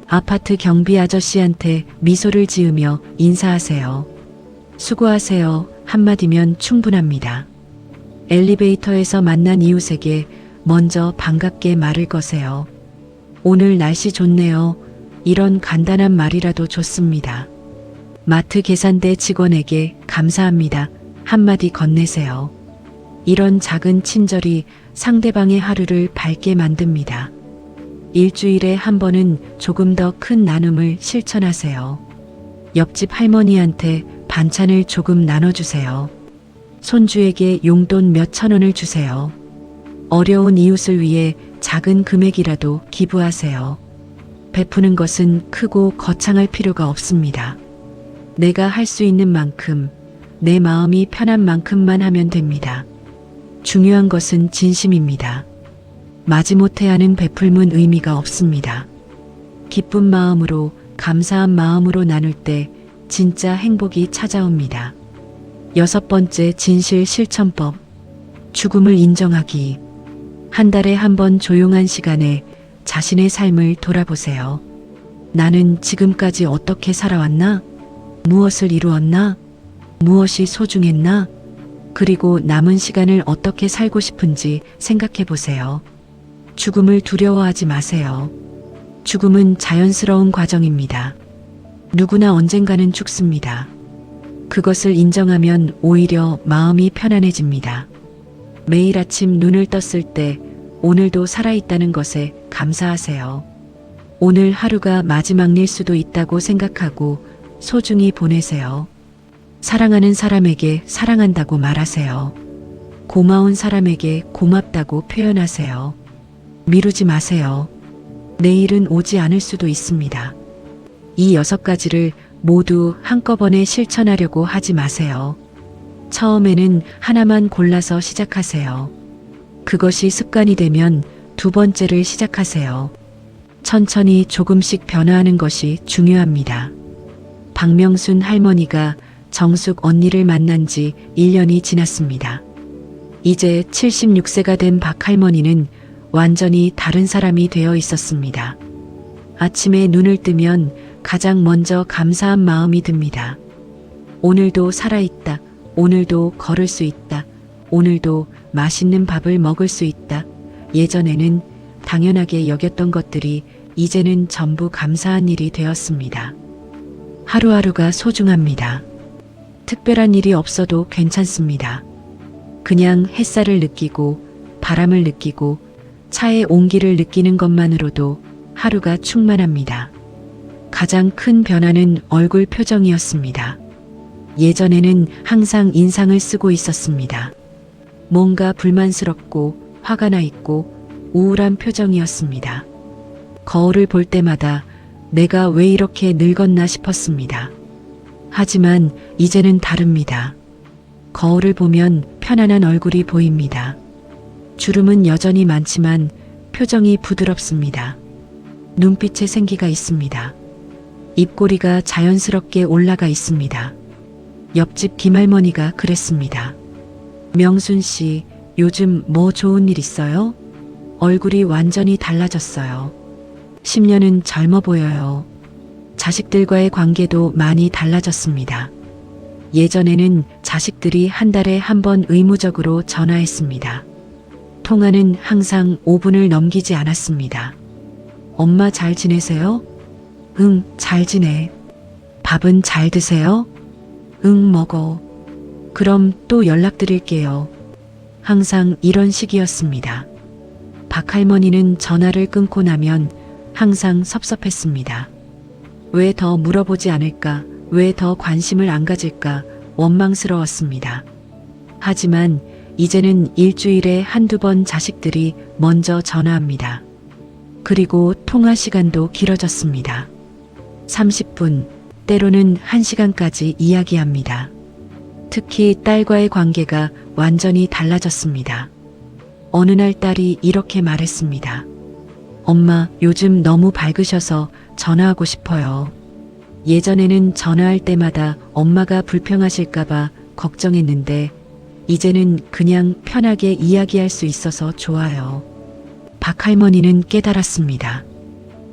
아파트 경비 아저씨한테 미소를 지으며 인사하세요. 수고하세요. 한마디면 충분합니다. 엘리베이터에서 만난 이웃에게 먼저 반갑게 말을 거세요. 오늘 날씨 좋네요. 이런 간단한 말이라도 좋습니다. 마트 계산대 직원에게 감사합니다. 한마디 건네세요. 이런 작은 친절이 상대방의 하루를 밝게 만듭니다. 일주일에 한 번은 조금 더 큰 나눔을 실천하세요. 옆집 할머니한테 반찬을 조금 나눠주세요. 손주에게 용돈 몇천 원을 주세요. 어려운 이웃을 위해 작은 금액이라도 기부하세요. 베푸는 것은 크고 거창할 필요가 없습니다. 내가 할 수 있는 만큼, 내 마음이 편한 만큼만 하면 됩니다. 중요한 것은 진심입니다. 마지못해 하는 베풀문 의미가 없습니다. 기쁜 마음으로, 감사한 마음으로 나눌 때 진짜 행복이 찾아옵니다. 여섯 번째 진실 실천법. 죽음을 인정하기. 한 달에 한 번 조용한 시간에 자신의 삶을 돌아보세요. 나는 지금까지 어떻게 살아왔나? 무엇을 이루었나? 무엇이 소중했나? 그리고 남은 시간을 어떻게 살고 싶은지 생각해 보세요. 죽음을 두려워하지 마세요. 죽음은 자연스러운 과정입니다. 누구나 언젠가는 죽습니다. 그것을 인정하면 오히려 마음이 편안해집니다. 매일 아침 눈을 떴을 때 오늘도 살아있다는 것에 감사하세요. 오늘 하루가 마지막 일 수도 있다고 생각하고 소중히 보내세요. 사랑하는 사람에게 사랑한다고 말하세요. 고마운 사람에게 고맙다고 표현하세요. 미루지 마세요. 내일은 오지 않을 수도 있습니다. 이 6가지를 모두 한꺼번에 실천하려고 하지 마세요. 처음에는 하나만 골라서 시작하세요. 그것이 습관이 되면 두 번째를 시작하세요. 천천히 조금씩 변화하는 것이 중요합니다. 박명순 할머니가 정숙 언니를 만난 지 1년이 지났습니다. 이제 76세가 된 박 할머니는 완전히 다른 사람이 되어 있었습니다. 아침에 눈을 뜨면 가장 먼저 감사한 마음이 듭니다. 오늘도 살아있다. 오늘도 걸을 수 있다. 오늘도 맛있는 밥을 먹을 수 있다. 예전에는 당연하게 여겼던 것들이 이제는 전부 감사한 일이 되었습니다. 하루하루가 소중합니다. 특별한 일이 없어도 괜찮습니다. 그냥 햇살을 느끼고 바람을 느끼고 차의 온기를 느끼는 것만으로도 하루가 충만합니다. 가장 큰 변화는 얼굴 표정이었습니다. 예전에는 항상 인상을 쓰고 있었습니다. 뭔가 불만스럽고 화가 나 있고 우울한 표정이었습니다. 거울을 볼 때마다 내가 왜 이렇게 늙었나 싶었습니다. 하지만 이제는 다릅니다. 거울을 보면 편안한 얼굴이 보입니다. 주름은 여전히 많지만 표정이 부드럽습니다. 눈빛에 생기가 있습니다. 입꼬리가 자연스럽게 올라가 있습니다. 옆집 김할머니가 그랬습니다. 명순 씨, 요즘 뭐 좋은 일 있어요? 얼굴이 완전히 달라졌어요. 10년은 젊어 보여요. 자식들과의 관계도 많이 달라졌습니다. 예전에는 자식들이 한 달에 한 번 의무적으로 전화했습니다. 통화는 항상 5분을 넘기지 않았습니다. 엄마 잘 지내세요? 응, 잘 지내. 밥은 잘 드세요? 응, 먹어. 그럼 또 연락드릴게요. 항상 이런 식이었습니다. 박할머니는 전화를 끊고 나면 항상 섭섭했습니다. 왜 더 물어보지 않을까? 왜 더 관심을 안 가질까? 원망스러웠습니다. 하지만 이제는 일주일에 한두 번 자식들이 먼저 전화합니다. 그리고 통화 시간도 길어졌습니다. 30분, 때로는 1시간까지 이야기합니다. 특히 딸과의 관계가 완전히 달라졌습니다. 어느 날 딸이 이렇게 말했습니다. 엄마, 요즘 너무 밝으셔서 전화하고 싶어요. 예전에는 전화할 때마다 엄마가 불평하실까봐 걱정했는데 이제는 그냥 편하게 이야기할 수 있어서 좋아요. 박할머니는 깨달았습니다.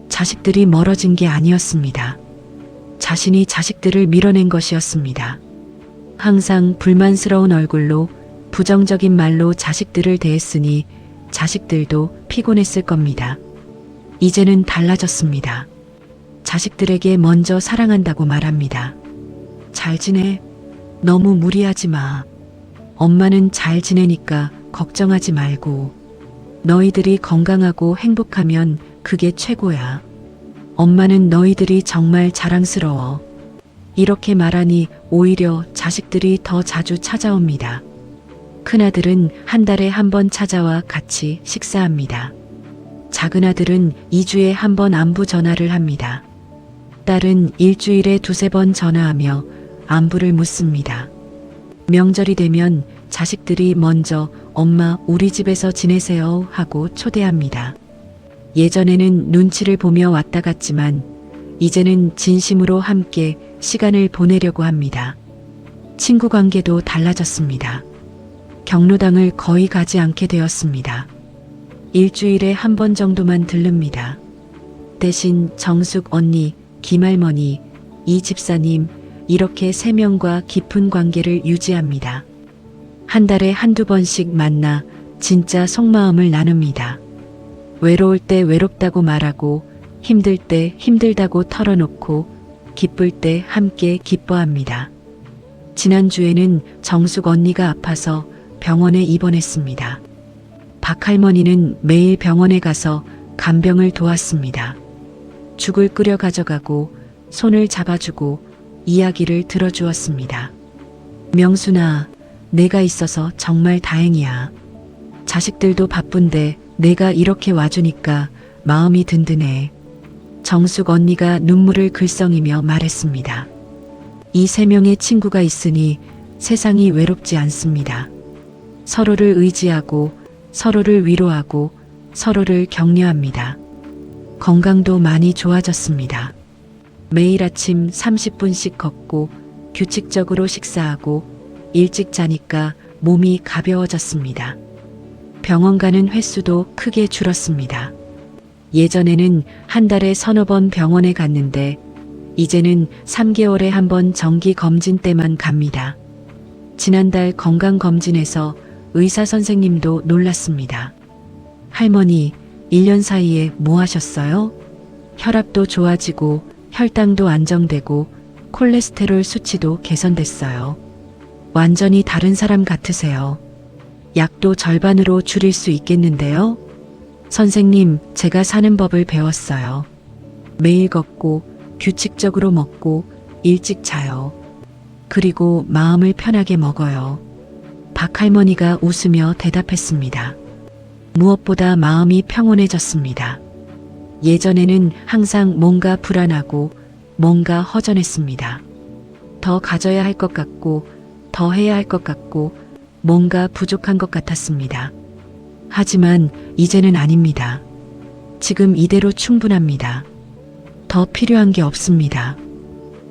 자식들이 멀어진 게 아니었습니다. 자신이 자식들을 밀어낸 것이었습니다. 항상 불만스러운 얼굴로 부정적인 말로 자식들을 대했으니 자식들도 피곤했을 겁니다. 이제는 달라졌습니다. 자식들에게 먼저 사랑한다고 말합니다. 잘 지내? 너무 무리하지 마. 엄마는 잘 지내니까 걱정하지 말고. 너희들이 건강하고 행복하면 그게 최고야. 엄마는 너희들이 정말 자랑스러워. 이렇게 말하니 오히려 자식들이 더 자주 찾아옵니다. 큰아들은 한 달에 한 번 찾아와 같이 식사합니다. 작은아들은 2주에 한 번 안부 전화를 합니다. 딸은 일주일에 2~3번 전화하며 안부를 묻습니다. 명절이 되면 자식들이 먼저 엄마 우리 집에서 지내세요 하고 초대합니다. 예전에는 눈치를 보며 왔다 갔지만 이제는 진심으로 함께 시간을 보내려고 합니다. 친구 관계도 달라졌습니다. 경로당을 거의 가지 않게 되었습니다. 일주일에 한 번 정도만 들릅니다. 대신 정숙 언니, 김할머니, 이 집사님 이렇게 3명과 깊은 관계를 유지합니다. 한 달에 한두 번씩 만나 진짜 속마음을 나눕니다. 외로울 때 외롭다고 말하고 힘들 때 힘들다고 털어놓고 기쁠 때 함께 기뻐합니다. 지난주에는 정숙 언니가 아파서 병원에 입원했습니다. 박할머니는 매일 병원에 가서 간병을 도왔습니다. 죽을 끓여 가져가고 손을 잡아주고 이야기를 들어주었습니다. 명순아, 내가 있어서 정말 다행이야. 자식들도 바쁜데 내가 이렇게 와주니까 마음이 든든해. 정숙 언니가 눈물을 글썽이며 말했습니다. 이 3명의 친구가 있으니 세상이 외롭지 않습니다. 서로를 의지하고 서로를 위로하고 서로를 격려합니다. 건강도 많이 좋아졌습니다. 매일 아침 30분씩 걷고 규칙적으로 식사하고 일찍 자니까 몸이 가벼워졌습니다. 병원 가는 횟수도 크게 줄었습니다. 예전에는 한 달에 3~4번 병원에 갔는데 이제는 3개월에 한 번 정기 검진 때만 갑니다. 지난달 건강검진에서 의사 선생님도 놀랐습니다. 할머니, 1년 사이에 뭐 하셨어요? 혈압도 좋아지고 혈당도 안정되고 콜레스테롤 수치도 개선됐어요. 완전히 다른 사람 같으세요. 약도 절반으로 줄일 수 있겠는데요? 선생님, 제가 사는 법을 배웠어요. 매일 걷고 규칙적으로 먹고 일찍 자요. 그리고 마음을 편하게 먹어요. 박할머니가 웃으며 대답했습니다. 무엇보다 마음이 평온해졌습니다. 예전에는 항상 뭔가 불안하고 뭔가 허전했습니다. 더 가져야 할 것 같고 더 해야 할 것 같고 뭔가 부족한 것 같았습니다. 하지만 이제는 아닙니다. 지금 이대로 충분합니다. 더 필요한 게 없습니다.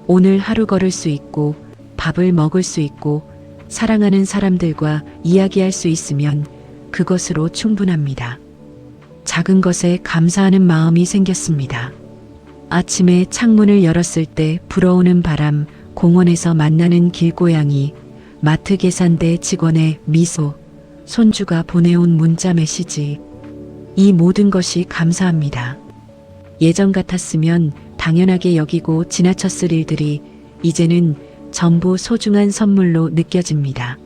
오늘 하루 걸을 수 있고 밥을 먹을 수 있고 사랑하는 사람들과 이야기할 수 있으면 그것으로 충분합니다. 작은 것에 감사하는 마음이 생겼습니다. 아침에 창문을 열었을 때 불어오는 바람, 공원에서 만나는 길고양이, 마트 계산대 직원의 미소, 손주가 보내온 문자 메시지. 이 모든 것이 감사합니다. 예전 같았으면 당연하게 여기고 지나쳤을 일들이 이제는 전부 소중한 선물로 느껴집니다.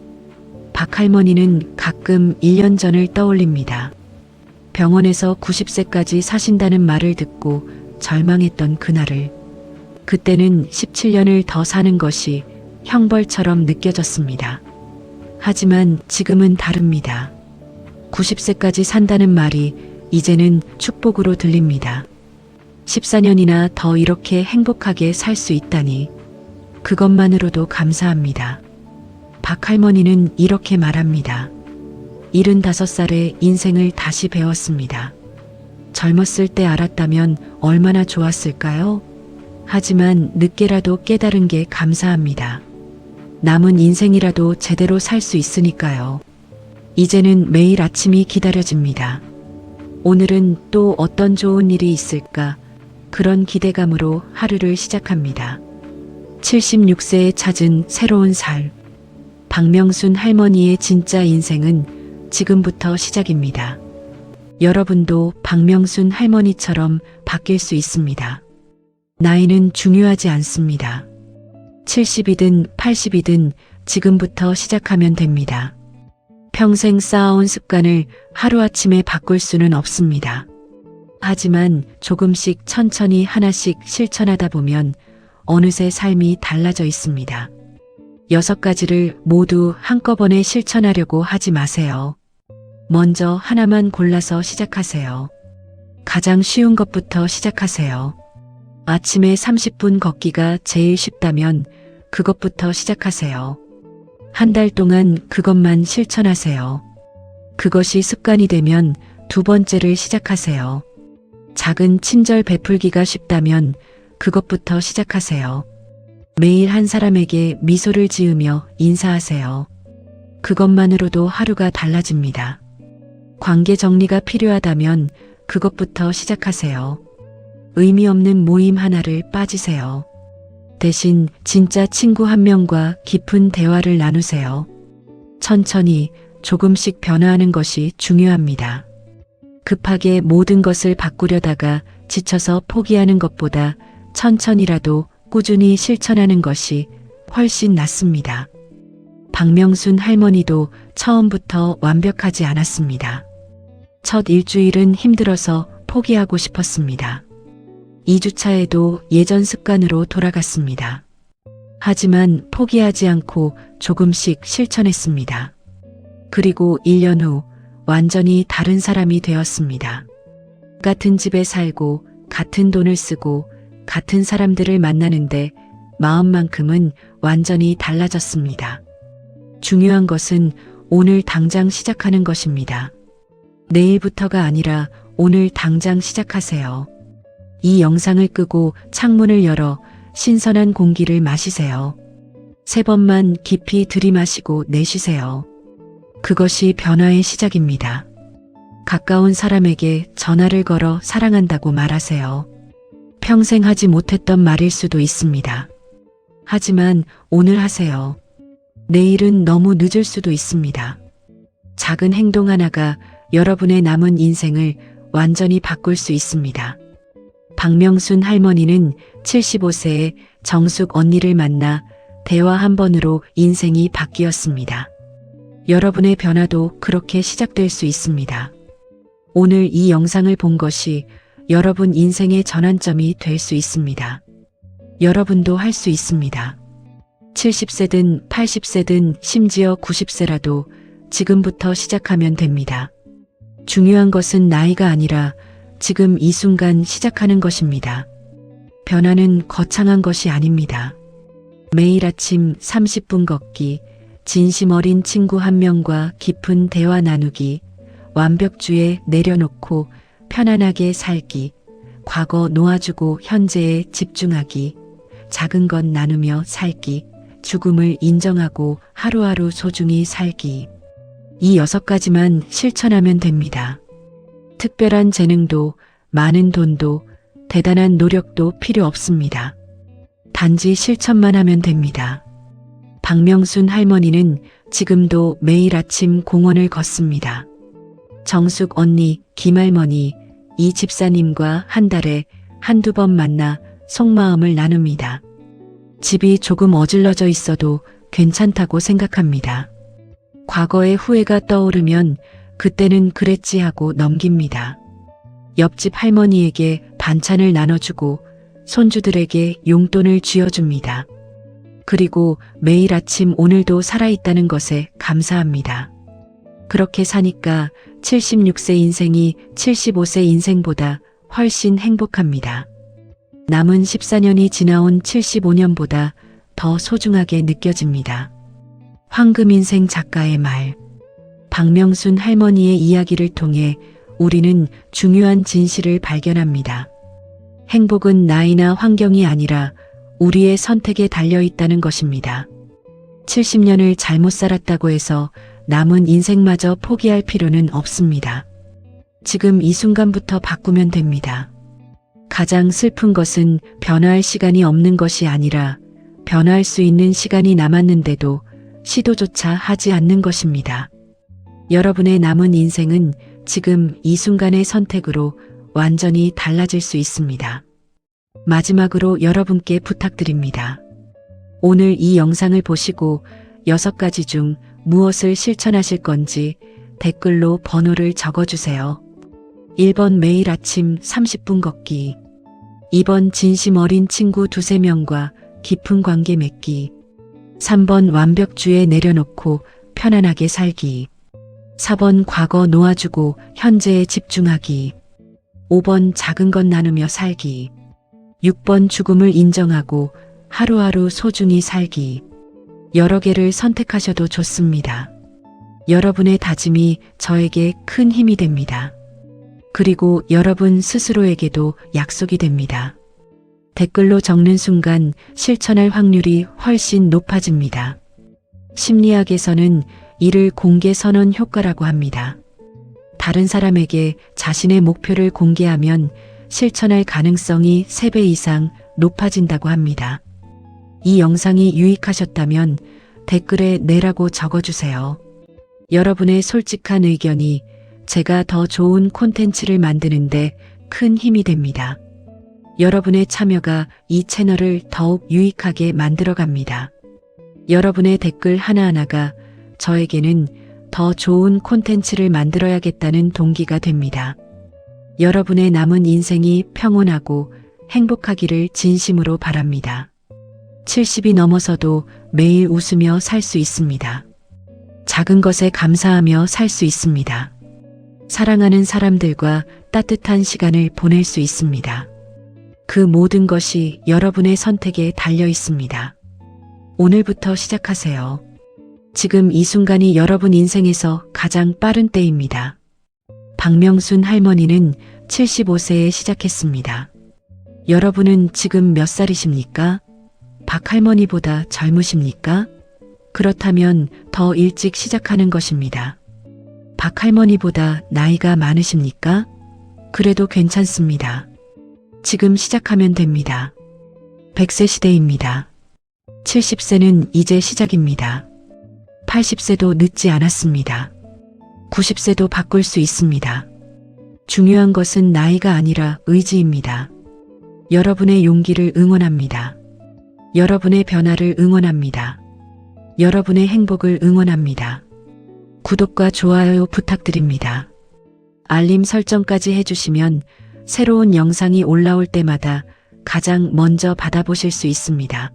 박할머니는 가끔 1년 전을 떠올립니다. 병원에서 90세까지 사신다는 말을 듣고 절망했던 그날을. 그때는 17년을 더 사는 것이 형벌처럼 느껴졌습니다. 하지만 지금은 다릅니다. 90세까지 산다는 말이 이제는 축복으로 들립니다. 14년이나 더 이렇게 행복하게 살 수 있다니 그것만으로도 감사합니다. 박할머니는 이렇게 말합니다. 75살에 인생을 다시 배웠습니다. 젊었을 때 알았다면 얼마나 좋았을까요? 하지만 늦게라도 깨달은 게 감사합니다. 남은 인생이라도 제대로 살 수 있으니까요. 이제는 매일 아침이 기다려집니다. 오늘은 또 어떤 좋은 일이 있을까? 그런 기대감으로 하루를 시작합니다. 76세에 찾은 새로운 삶. 박명순 할머니의 진짜 인생은 지금부터 시작입니다. 여러분도 박명순 할머니처럼 바뀔 수 있습니다. 나이는 중요하지 않습니다. 70이든 80이든 지금부터 시작하면 됩니다. 평생 쌓아온 습관을 하루아침에 바꿀 수는 없습니다. 하지만 조금씩 천천히 하나씩 실천하다 보면 어느새 삶이 달라져 있습니다. 6가지를 모두 한꺼번에 실천하려고 하지 마세요. 먼저 하나만 골라서 시작하세요. 가장 쉬운 것부터 시작하세요. 아침에 30분 걷기가 제일 쉽다면 그것부터 시작하세요. 한 달 동안 그것만 실천하세요. 그것이 습관이 되면 2번째를 시작하세요. 작은 친절 베풀기가 쉽다면 그것부터 시작하세요. 매일 한 사람에게 미소를 지으며 인사하세요. 그것만으로도 하루가 달라집니다. 관계 정리가 필요하다면 그것부터 시작하세요. 의미 없는 모임 하나를 빠지세요. 대신 진짜 친구 한 명과 깊은 대화를 나누세요. 천천히 조금씩 변화하는 것이 중요합니다. 급하게 모든 것을 바꾸려다가 지쳐서 포기하는 것보다 천천히라도 꾸준히 실천하는 것이 훨씬 낫습니다. 박명순 할머니도 처음부터 완벽하지 않았습니다. 첫 일주일은 힘들어서 포기하고 싶었습니다. 2주차에도 예전 습관으로 돌아갔습니다. 하지만 포기하지 않고 조금씩 실천했습니다. 그리고 1년 후 완전히 다른 사람이 되었습니다. 같은 집에 살고 같은 돈을 쓰고 같은 사람들을 만나는데 마음만큼은 완전히 달라졌습니다. 중요한 것은 오늘 당장 시작하는 것입니다. 내일부터가 아니라 오늘 당장 시작하세요. 이 영상을 끄고 창문을 열어 신선한 공기를 마시세요. 3번만 깊이 들이마시고 내쉬세요. 그것이 변화의 시작입니다. 가까운 사람에게 전화를 걸어 사랑한다고 말하세요. 평생 하지 못했던 말일 수도 있습니다. 하지만 오늘 하세요. 내일은 너무 늦을 수도 있습니다. 작은 행동 하나가 여러분의 남은 인생을 완전히 바꿀 수 있습니다. 박명순 할머니는 75세에 정숙 언니를 만나 대화 한 번으로 인생이 바뀌었습니다. 여러분의 변화도 그렇게 시작될 수 있습니다. 오늘 이 영상을 본 것이 여러분 인생의 전환점이 될 수 있습니다. 여러분도 할 수 있습니다. 70세든 80세든 심지어 90세라도 지금부터 시작하면 됩니다. 중요한 것은 나이가 아니라 지금 이 순간 시작하는 것입니다. 변화는 거창한 것이 아닙니다. 매일 아침 30분 걷기, 진심 어린 친구 한 명과 깊은 대화 나누기, 완벽주의에 내려놓고 편안하게 살기, 과거 놓아주고 현재에 집중하기, 작은 것 나누며 살기, 죽음을 인정하고 하루하루 소중히 살기. 이 6가지만 실천하면 됩니다. 특별한 재능도, 많은 돈도, 대단한 노력도 필요 없습니다. 단지 실천만 하면 됩니다. 박명순 할머니는 지금도 매일 아침 공원을 걷습니다. 정숙 언니, 김할머니, 이 집사님과 한 달에 한두 번 만나 속마음을 나눕니다. 집이 조금 어질러져 있어도 괜찮다고 생각합니다. 과거의 후회가 떠오르면 그때는 그랬지 하고 넘깁니다. 옆집 할머니에게 반찬을 나눠주고 손주들에게 용돈을 쥐어줍니다. 그리고 매일 아침 오늘도 살아있다는 것에 감사합니다. 그렇게 사니까 76세 인생이 75세 인생보다 훨씬 행복합니다. 남은 14년이 지나온 75년보다 더 소중하게 느껴집니다. 황금인생 작가의 말. 박명순 할머니의 이야기를 통해 우리는 중요한 진실을 발견합니다. 행복은 나이나 환경이 아니라 우리의 선택에 달려 있다는 것입니다. 70년을 잘못 살았다고 해서 남은 인생마저 포기할 필요는 없습니다. 지금 이 순간부터 바꾸면 됩니다. 가장 슬픈 것은 변화할 시간이 없는 것이 아니라 변화할 수 있는 시간이 남았는데도 시도조차 하지 않는 것입니다. 여러분의 남은 인생은 지금 이 순간의 선택으로 완전히 달라질 수 있습니다. 마지막으로 여러분께 부탁드립니다. 오늘 이 영상을 보시고 6가지 중 무엇을 실천하실 건지 댓글로 번호를 적어주세요. 1번 매일 아침 30분 걷기, 2번 진심 어린 친구 2~3명과 깊은 관계 맺기, 3번 완벽주의에 내려놓고 편안하게 살기, 4번 과거 놓아주고 현재에 집중하기, 5번 작은 것 나누며 살기, 6번 죽음을 인정하고 하루하루 소중히 살기. 여러 개를 선택하셔도 좋습니다. 여러분의 다짐이 저에게 큰 힘이 됩니다. 그리고 여러분 스스로에게도 약속이 됩니다. 댓글로 적는 순간 실천할 확률이 훨씬 높아집니다. 심리학에서는 이를 공개 선언 효과라고 합니다. 다른 사람에게 자신의 목표를 공개하면 실천할 가능성이 3배 이상 높아진다고 합니다. 이 영상이 유익하셨다면 댓글에 네라고 적어주세요. 여러분의 솔직한 의견이 제가 더 좋은 콘텐츠를 만드는데 큰 힘이 됩니다. 여러분의 참여가 이 채널을 더욱 유익하게 만들어갑니다. 여러분의 댓글 하나하나가 저에게는 더 좋은 콘텐츠를 만들어야겠다는 동기가 됩니다. 여러분의 남은 인생이 평온하고 행복하기를 진심으로 바랍니다. 70이 넘어서도 매일 웃으며 살 수 있습니다. 작은 것에 감사하며 살 수 있습니다. 사랑하는 사람들과 따뜻한 시간을 보낼 수 있습니다. 그 모든 것이 여러분의 선택에 달려 있습니다. 오늘부터 시작하세요. 지금 이 순간이 여러분 인생에서 가장 빠른 때입니다. 박명순 할머니는 75세에 시작했습니다. 여러분은 지금 몇 살이십니까? 박 할머니보다 젊으십니까? 그렇다면 더 일찍 시작하는 것입니다. 박 할머니보다 나이가 많으십니까? 그래도 괜찮습니다. 지금 시작하면 됩니다. 100세 시대입니다. 70세는 이제 시작입니다. 80세도 늦지 않았습니다. 90세도 바꿀 수 있습니다. 중요한 것은 나이가 아니라 의지입니다. 여러분의 용기를 응원합니다. 여러분의 변화를 응원합니다. 여러분의 행복을 응원합니다. 구독과 좋아요 부탁드립니다. 알림 설정까지 해주시면 새로운 영상이 올라올 때마다 가장 먼저 받아보실 수 있습니다.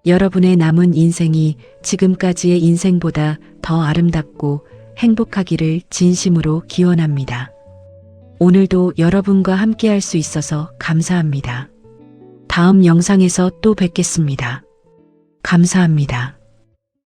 여러분의 남은 인생이 지금까지의 인생보다 더 아름답고 행복하기를 진심으로 기원합니다. 오늘도 여러분과 함께할 수 있어서 감사합니다. 다음 영상에서 또 뵙겠습니다. 감사합니다.